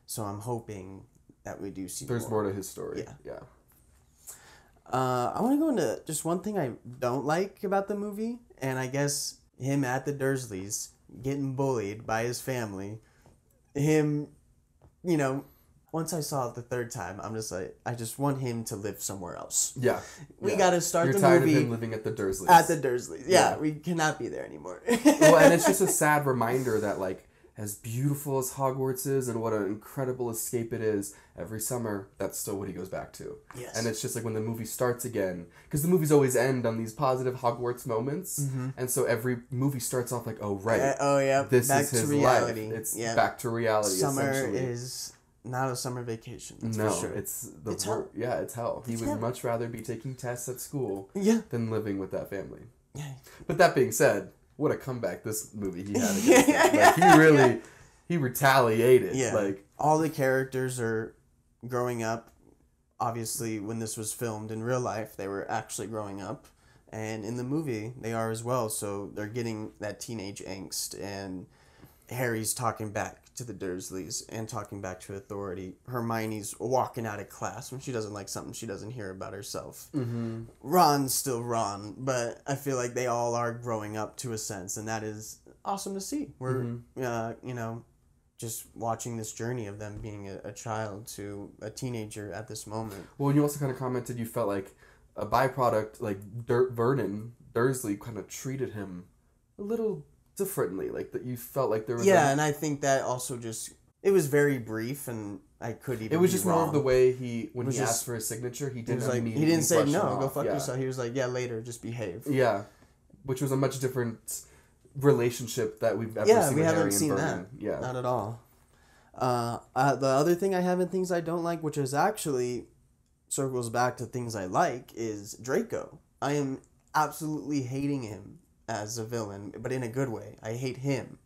So I'm hoping that we do see There's more to his story. Yeah. I want to go into just one thing I don't like about the movie. And I guess him at the Dursleys getting bullied by his family. Him, once I saw it the third time, I'm just like, I just want him to live somewhere else. Yeah. We got to start You're the tired movie. Of him living at the Dursleys. At the Dursleys. Yeah, we cannot be there anymore. Well, and it's just a sad reminder that, like, as beautiful as Hogwarts is and what an incredible escape it is, every summer, that's still what he goes back to. Yes. And it's just like when the movie starts again, because the movies always end on these positive Hogwarts moments, and so every movie starts off like, oh, right. This back is his reality. Life. It's back to reality, Summer is not a summer vacation, that's for sure. It's hell. Yeah, it's hell. He would much rather be taking tests at school than living with that family. Yeah. But that being said, what a comeback this movie he had against him. Like, he retaliated. Yeah. Like, all the characters are growing up. Obviously, when this was filmed in real life, they were actually growing up. And in the movie, they are as well. So they're getting that teenage angst. And Harry's talking back to the Dursleys and talking back to authority. Hermione's walking out of class when she doesn't like something she doesn't hear about herself. Ron's still Ron, but I feel like they all are growing up to a sense, and that is awesome to see. We're, just watching this journey of them being a child to a teenager at this moment. Well, and you also kind of commented you felt like a byproduct, like Vernon Dursley kind of treated him a little differently, like that you felt like there was and I think that also just, it was very brief, and I could even it was be just wrong. more of the way he was just- asked for his signature, he He didn't was like, immediately he didn't say brush him no, go off. fuck Yeah. yourself. He was like, yeah, later, just behave. Yeah, which was a much different relationship that we've ever seen. We with haven't Harry seen and that. Vernon. Yeah, Not at all. The other thing I have in things I don't like, which is actually circles back to things I like, is Draco. I am absolutely hating him as a villain, but in a good way. I hate him.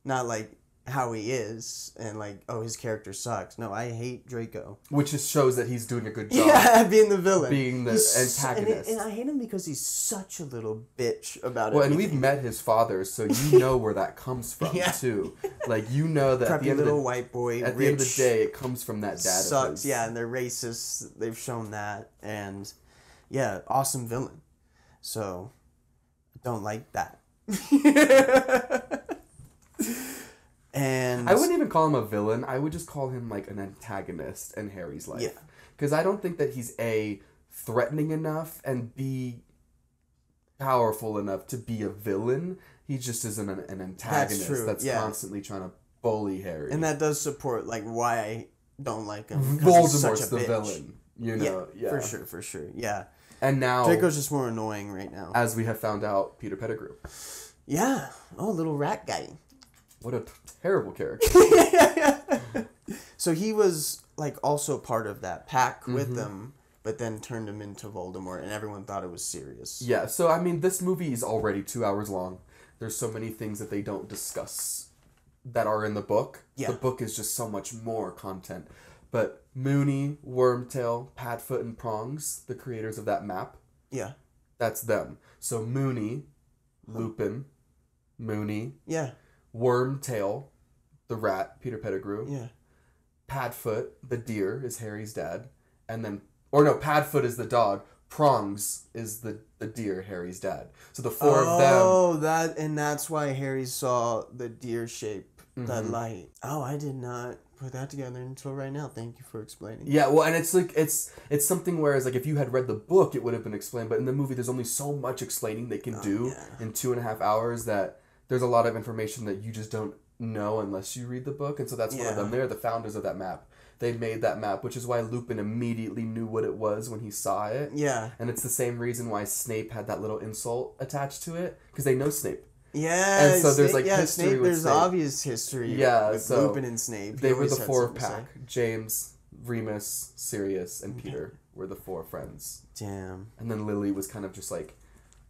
Not like how he is and like, oh, his character sucks. No, I hate Draco. which just shows that he's doing a good job. Yeah, being the villain. Being the antagonist. And I hate him because he's such a little bitch about Well, and everything. we've met his father, so you know where that comes from, Yeah. too. Like, you know that at the Preppy end of little the white boy, at the end of the day, it comes from that dad of sucks. his. Yeah, and they're racist. They've shown that, and yeah, awesome villain. So, I don't like that. And I wouldn't even call him a villain. I would just call him like an antagonist in Harry's life. Yeah. Because I don't think that he's A, threatening enough, and B, powerful enough to be a villain. He just isn't an antagonist true, that's yeah. constantly trying to bully Harry. And that does support like why I don't like him. 'Cause he's such Voldemort's a the bitch. villain. You know? Yeah. For sure. Yeah. And now, Draco's just more annoying right now. as we have found out, Peter Pettigrew. Yeah. Oh, little rat guy. What a terrible character. So he was like also part of that pack with Mm-hmm. them, but then turned him into Voldemort, and everyone thought it was Sirius. Yeah, so I mean, this movie is already 2 hours long. There's so many things that they don't discuss that are in the book. Yeah. The book is just so much more content. But Moony, Wormtail, Padfoot, and Prongs, the creators of that map, Yeah. that's them. So Moony, Lupin, Moony, Yeah. Wormtail, the rat, Peter Pettigrew, Yeah. Padfoot, the deer, is Harry's dad, and then, or no, Padfoot is the dog, Prongs is the deer, Harry's dad. So the four of them. Oh, that's why Harry saw the deer shape, that Mhm. light. Oh, I did not put that together until right now. Thank you for explaining. Yeah, well, and it's like it's something whereas like if you had read the book, it would have been explained, but in the movie, there's only so much explaining they can do in 2.5 hours that there's a lot of information that you just don't know unless you read the book, and so that's one of them. They're the founders of that map. They made that map, which is why Lupin immediately knew what it was when he saw it. Yeah. And it's the same reason why Snape had that little insult attached to it, because they know Snape. Yeah. And so there's, like, Snape, history with there's Snape. obvious history. Yeah, with so Lupin and Snape. They He were the always had four something to pack. say. James, Remus, Sirius, and Peter were the four friends. Damn. And then Lily was kind of just like,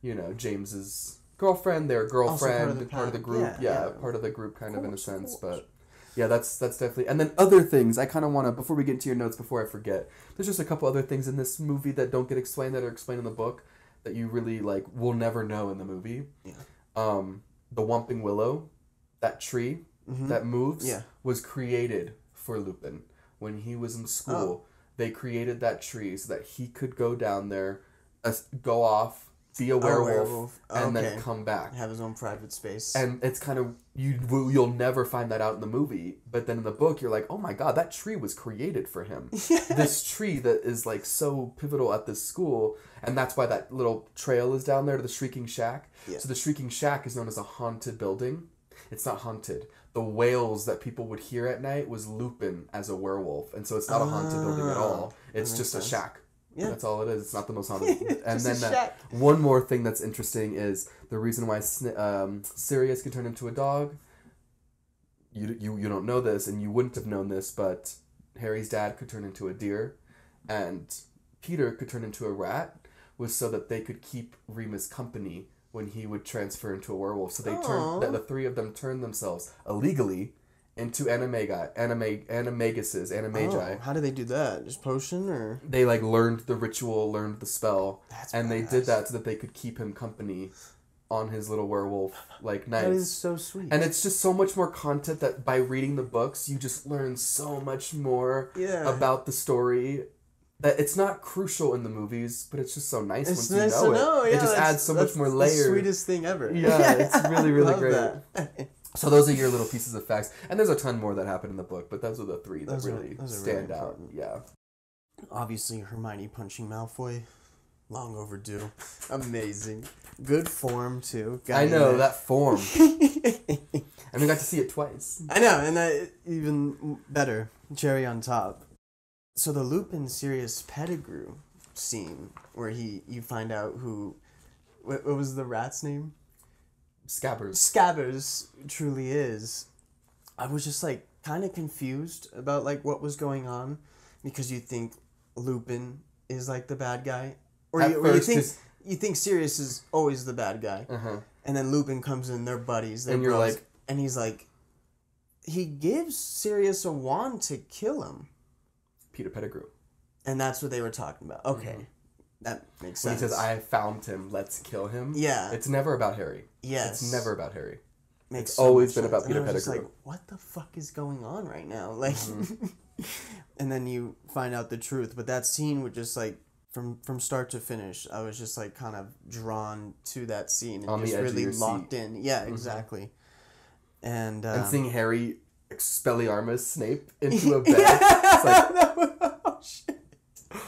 you know, James's girlfriend, their girlfriend, part of the group. Yeah, part of the group kind of in a sense. But yeah, that's definitely. And then other things, I kind of want to, before we get into your notes, before I forget, there's just a couple other things in this movie that don't get explained that are explained in the book that you really, like, will never know in the movie. Yeah. The Whomping Willow, that tree that moves, was created for Lupin. When he was in school, they created that tree so that he could go down there, go off, be a werewolf, and then come back. Have his own private space. And it's kind of, you'll never find that out in the movie, but then in the book, you're like, oh my god, that tree was created for him. This tree that is, like, so pivotal at this school, and that's why that little trail is down there to the Shrieking Shack. Yeah. So the Shrieking Shack is known as a haunted building. It's not haunted. The wails that people would hear at night was Lupin as a werewolf, and so it's not a haunted building at all. It's just a shack. Yeah. That's all it is. It's not the most haunted. And then one more thing that's interesting is the reason why Sirius can turn into a dog. You don't know this, and you wouldn't have known this, but Harry's dad could turn into a deer, and Peter could turn into a rat, was so that they could keep Remus company when he would transfer into a werewolf. So they the three of them turned themselves illegally into animagi. Oh, how do they do that? Just potion, or they like learned the ritual, learned the spell, and they badass. did that so that they could keep him company on his little werewolf like nights. That is so sweet. And it's just so much more content that by reading the books you just learn so much more about the story. That it's not crucial in the movies, but it's just so nice once you know it. Yeah, it just adds so much more layers. That's the sweetest thing ever. Yeah, it's really, really great. So those are your little pieces of facts. And there's a ton more that happen in the book, but those are the three that Those are really really stand out. important. Yeah. Obviously, Hermione punching Malfoy. Long overdue. Amazing. Good form, too. I know, that form. And we got to see it twice. I know, and even better. Cherry on top. So the Lupin Sirius Pettigrew scene, where you find out who... What was the rat's name? Scabbers truly is. I was just, like, kind of confused about, like, what was going on. Because you think Lupin is, like, the bad guy. Or you think Sirius is always the bad guy. Uh-huh. And then Lupin comes in, they're buddies. They're and you're bros, like... And he's like... He gives Sirius a wand to kill him. Peter Pettigrew. And that's what they were talking about. Okay. Mm-hmm. That makes sense. When he says, I found him, let's kill him. Yeah. It's never about Harry. Yes. It's never about Harry. Makes it's so always been sense. About Peter and I was Pettigrew. Just like, what the fuck is going on right now? Like, and then you find out the truth. But that scene would just like, from start to finish, I was just like kind of drawn to that scene and on just the edge really of your locked seat. in. Yeah, exactly. And seeing Harry Expelliarmus Snape into a bed. It's like, oh shit.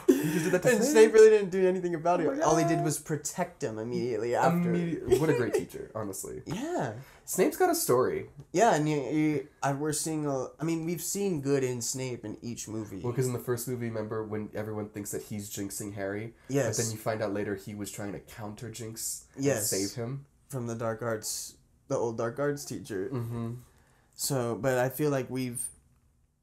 You just did that to And Snape really didn't do anything about it. All he did was protect him immediately after. What a great teacher, honestly. Yeah. Snape's got a story. Yeah, and we're seeing we've seen good in Snape in each movie. Well, because in the first movie, remember when everyone thinks that he's jinxing Harry? Yes. But then you find out later he was trying to counter jinx and save him. From the dark arts, the old dark arts teacher. Mm-hmm. So, but I feel like we've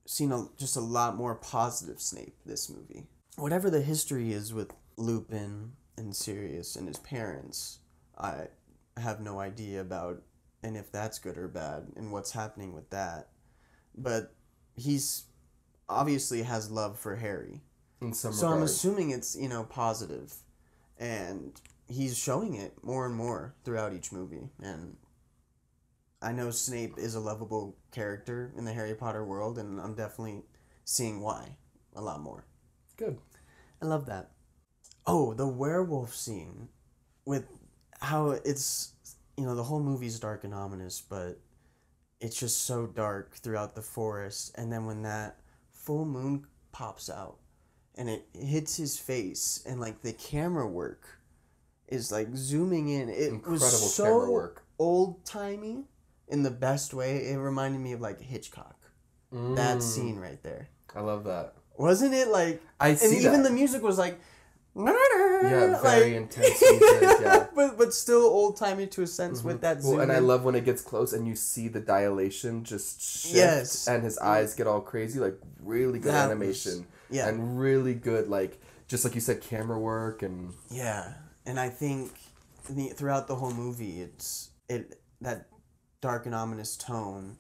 seen just a lot more positive Snape this movie. Whatever the history is with Lupin and Sirius and his parents, I have no idea about, and if that's good or bad, and what's happening with that. But he's obviously has love for Harry. In some so regard. I'm assuming it's, positive. And he's showing it more and more throughout each movie. And I know Snape is a lovable character in the Harry Potter world, and I'm definitely seeing why a lot more. Good. I love that. Oh, the werewolf scene with how it's, the whole movie's dark and ominous, but it's just so dark throughout the forest. And then when that full moon pops out and it hits his face and like the camera work is like zooming in. It Incredible was so camera work. Old-timey in the best way. It reminded me of like Hitchcock. That scene right there. I love that. Wasn't it like... I see and even that. the music was like... Yeah, very intense music, yeah. but still old-timey to a sense with that zoom. Well, and I love when it gets close and you see the dilation just shift and his eyes get all crazy. Like, really good animation. And really good, like, just like you said, camera work and... Yeah, and I think throughout the whole movie, that dark and ominous tone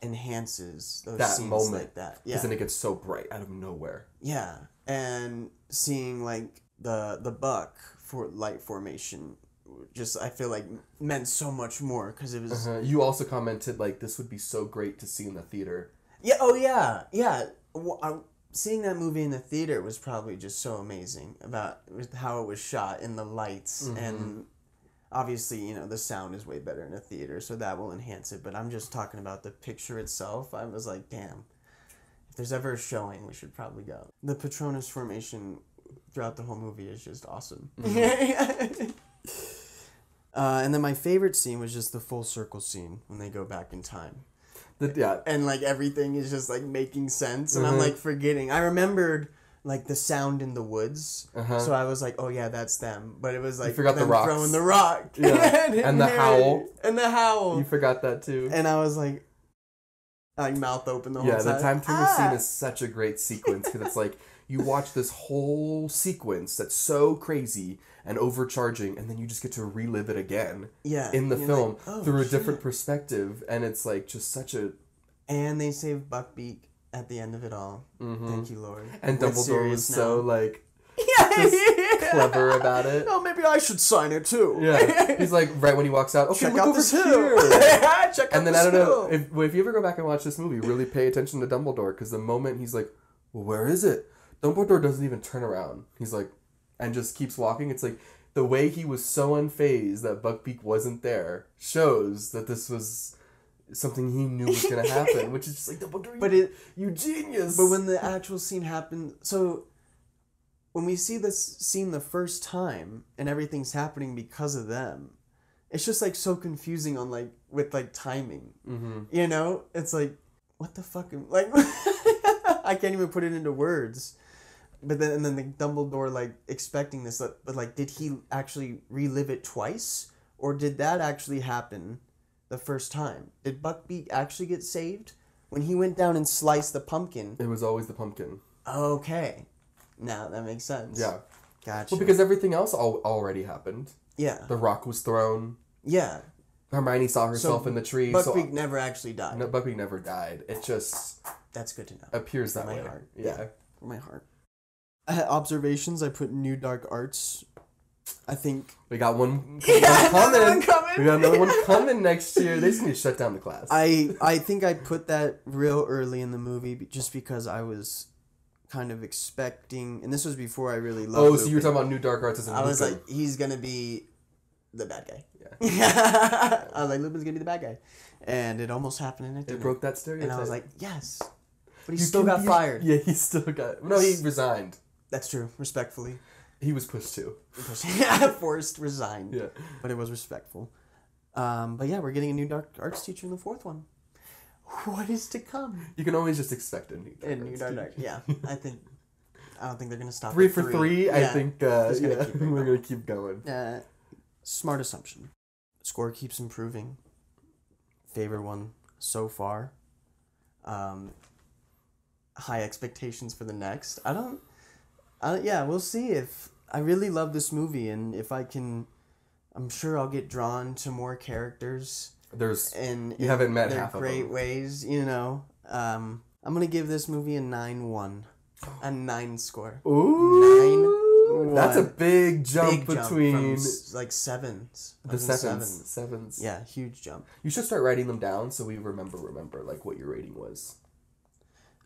enhances those that scenes moment like that. Yeah. Because then it gets so bright out of nowhere. Yeah. And seeing like the buck for light formation just I feel like meant so much more because it was You also commented like this would be so great to see in the theater. Yeah, oh yeah. Yeah. Seeing that movie in the theater was probably just so amazing about how it was shot in the lights and obviously, the sound is way better in a theater, so that will enhance it. But I'm just talking about the picture itself. I was like, damn, if there's ever a showing, we should probably go. The Patronus formation throughout the whole movie is just awesome. And then my favorite scene was just the full circle scene when they go back in time. And like everything is just like making sense, and I'm like forgetting. I remembered like the sound in the woods, so I was like, "Oh yeah, that's them." But it was like you forgot them the rocks. throwing the rock, and the howl, You forgot that too. And I was like mouth open the whole time. Yeah, the time turner scene is such a great sequence because it's like you watch this whole sequence that's so crazy and overcharging, and then you just get to relive it again. In the film through a different perspective, and it's like just such a. And they save Buckbeak at the end of it all. Thank you, Lord. And Dumbledore was so like just clever about it. Oh, maybe I should sign it too. Yeah, he's like right when he walks out. Okay, check look out over this here. Check and out then I don't hill. know if you ever go back and watch this movie, really pay attention to Dumbledore because the moment he's like, "Well, where is it?" Dumbledore doesn't even turn around. He's like, and just keeps walking. It's like the way he was so unfazed that Buckbeak wasn't there shows that this was something he knew was going to happen, which is just like, Dumbledore, you genius. But when the actual scene happened, so when we see this scene the first time and everything's happening because of them, it's just like so confusing on like with like timing. Mm-hmm. You know, it's like what the fuck, like I can't even put it into words. But then and then the Dumbledore like expecting this, but like did he actually relive it twice, or did that actually happen the first time? Did Buckbeak actually get saved when he went down and sliced the pumpkin? It was always the pumpkin. Okay, now that makes sense. Yeah, gotcha. well, because everything else already happened. Yeah, the rock was thrown. Yeah. Hermione saw herself in the tree. Buckbeak never actually died. No, Buckbeak never died. It just... That's good to know. Appears that way. My heart. Yeah. For my heart. Observations, I put new dark arts. I think... We got one coming. We got another one coming next year. They just need to shut down the class. I think I put that real early in the movie just because I was kind of expecting... And this was before I really loved Lupin. So you were talking about new dark arts as a I was Lupin. like, he's going to be the bad guy. Yeah. I was like, Lupin's gonna be the bad guy, and it almost happened. And it broke that stereotype. And I was like, yes, but he still got fired. Yeah, he still got. No, he resigned. That's true. Respectfully, he was pushed to. Forced resigned. Yeah, but it was respectful. But yeah, we're getting a new dark arts teacher in the fourth one. What is to come? You can always just expect a new dark arts. Yeah, I don't think they're gonna stop. Three for three. Yeah. I think. We're gonna keep going. Smart assumption. Score keeps improving. Favorite one so far. High expectations for the next. Yeah, we'll see if I really love this movie, and if I can, I'm sure I'll get drawn to more characters. You haven't met half of them. Great ways, you know. I'm gonna give this movie a 9-1, a 9 score. Ooh. 9. That's a big jump between from, like sevens. The sevens. Yeah, huge jump. You should start writing them down so we remember like what your rating was.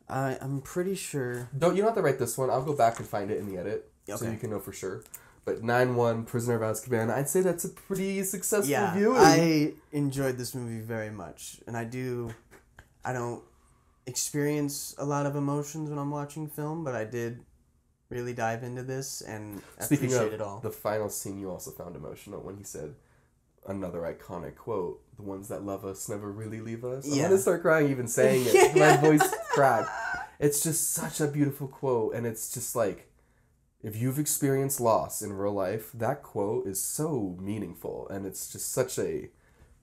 I'm pretty sure. You don't have to write this one. I'll go back and find it in the edit so you can know for sure. But 9-1, Prisoner of Azkaban. I'd say that's a pretty successful viewing. I enjoyed this movie very much, and I don't experience a lot of emotions when I'm watching film, but I did really dive into this and appreciate it all. The final scene, you also found emotional when he said another iconic quote: "The ones that love us never really leave us." I'm gonna start crying even saying it. My voice cracked. It's just such a beautiful quote, and it's just like, if you've experienced loss in real life, that quote is so meaningful, and it's just such a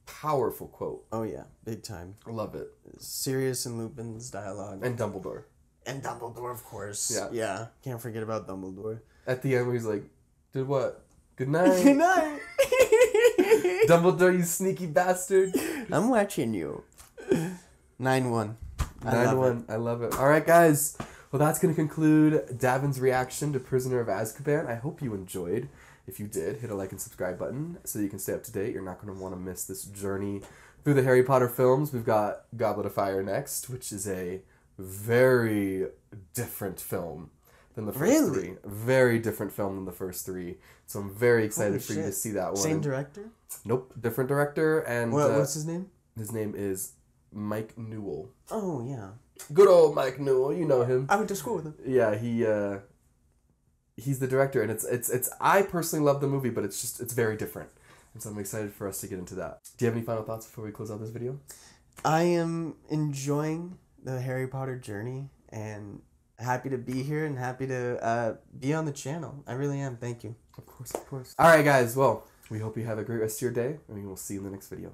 powerful quote. Oh yeah, big time. I love it. Sirius and Lupin's dialogue. And Dumbledore. And Dumbledore, of course. Yeah. Yeah. Can't forget about Dumbledore. At the end where he's like, did what? Good night. Good night. Dumbledore, you sneaky bastard. I'm watching you. 9-1. 9-1. I love it. All right, guys. Well, that's going to conclude Davin's reaction to Prisoner of Azkaban. I hope you enjoyed. If you did, hit a like and subscribe button so you can stay up to date. You're not going to want to miss this journey through the Harry Potter films. We've got Goblet of Fire next, which is a very different film than the first three. Very different film than the first three. So I'm very excited for you to see that one. Same director? Nope, different director. And what's his name? His name is Mike Newell. Oh yeah, good old Mike Newell. You know him. I went to school with him. Yeah, he's the director, and it's. I personally love the movie, but it's very different, and so I'm excited for us to get into that. Do you have any final thoughts before we close out this video? I am enjoying the Harry Potter journey, and happy to be here, and happy to be on the channel. I really am. Thank you. Of course. All right, guys. Well, we hope you have a great rest of your day, and we will see you in the next video.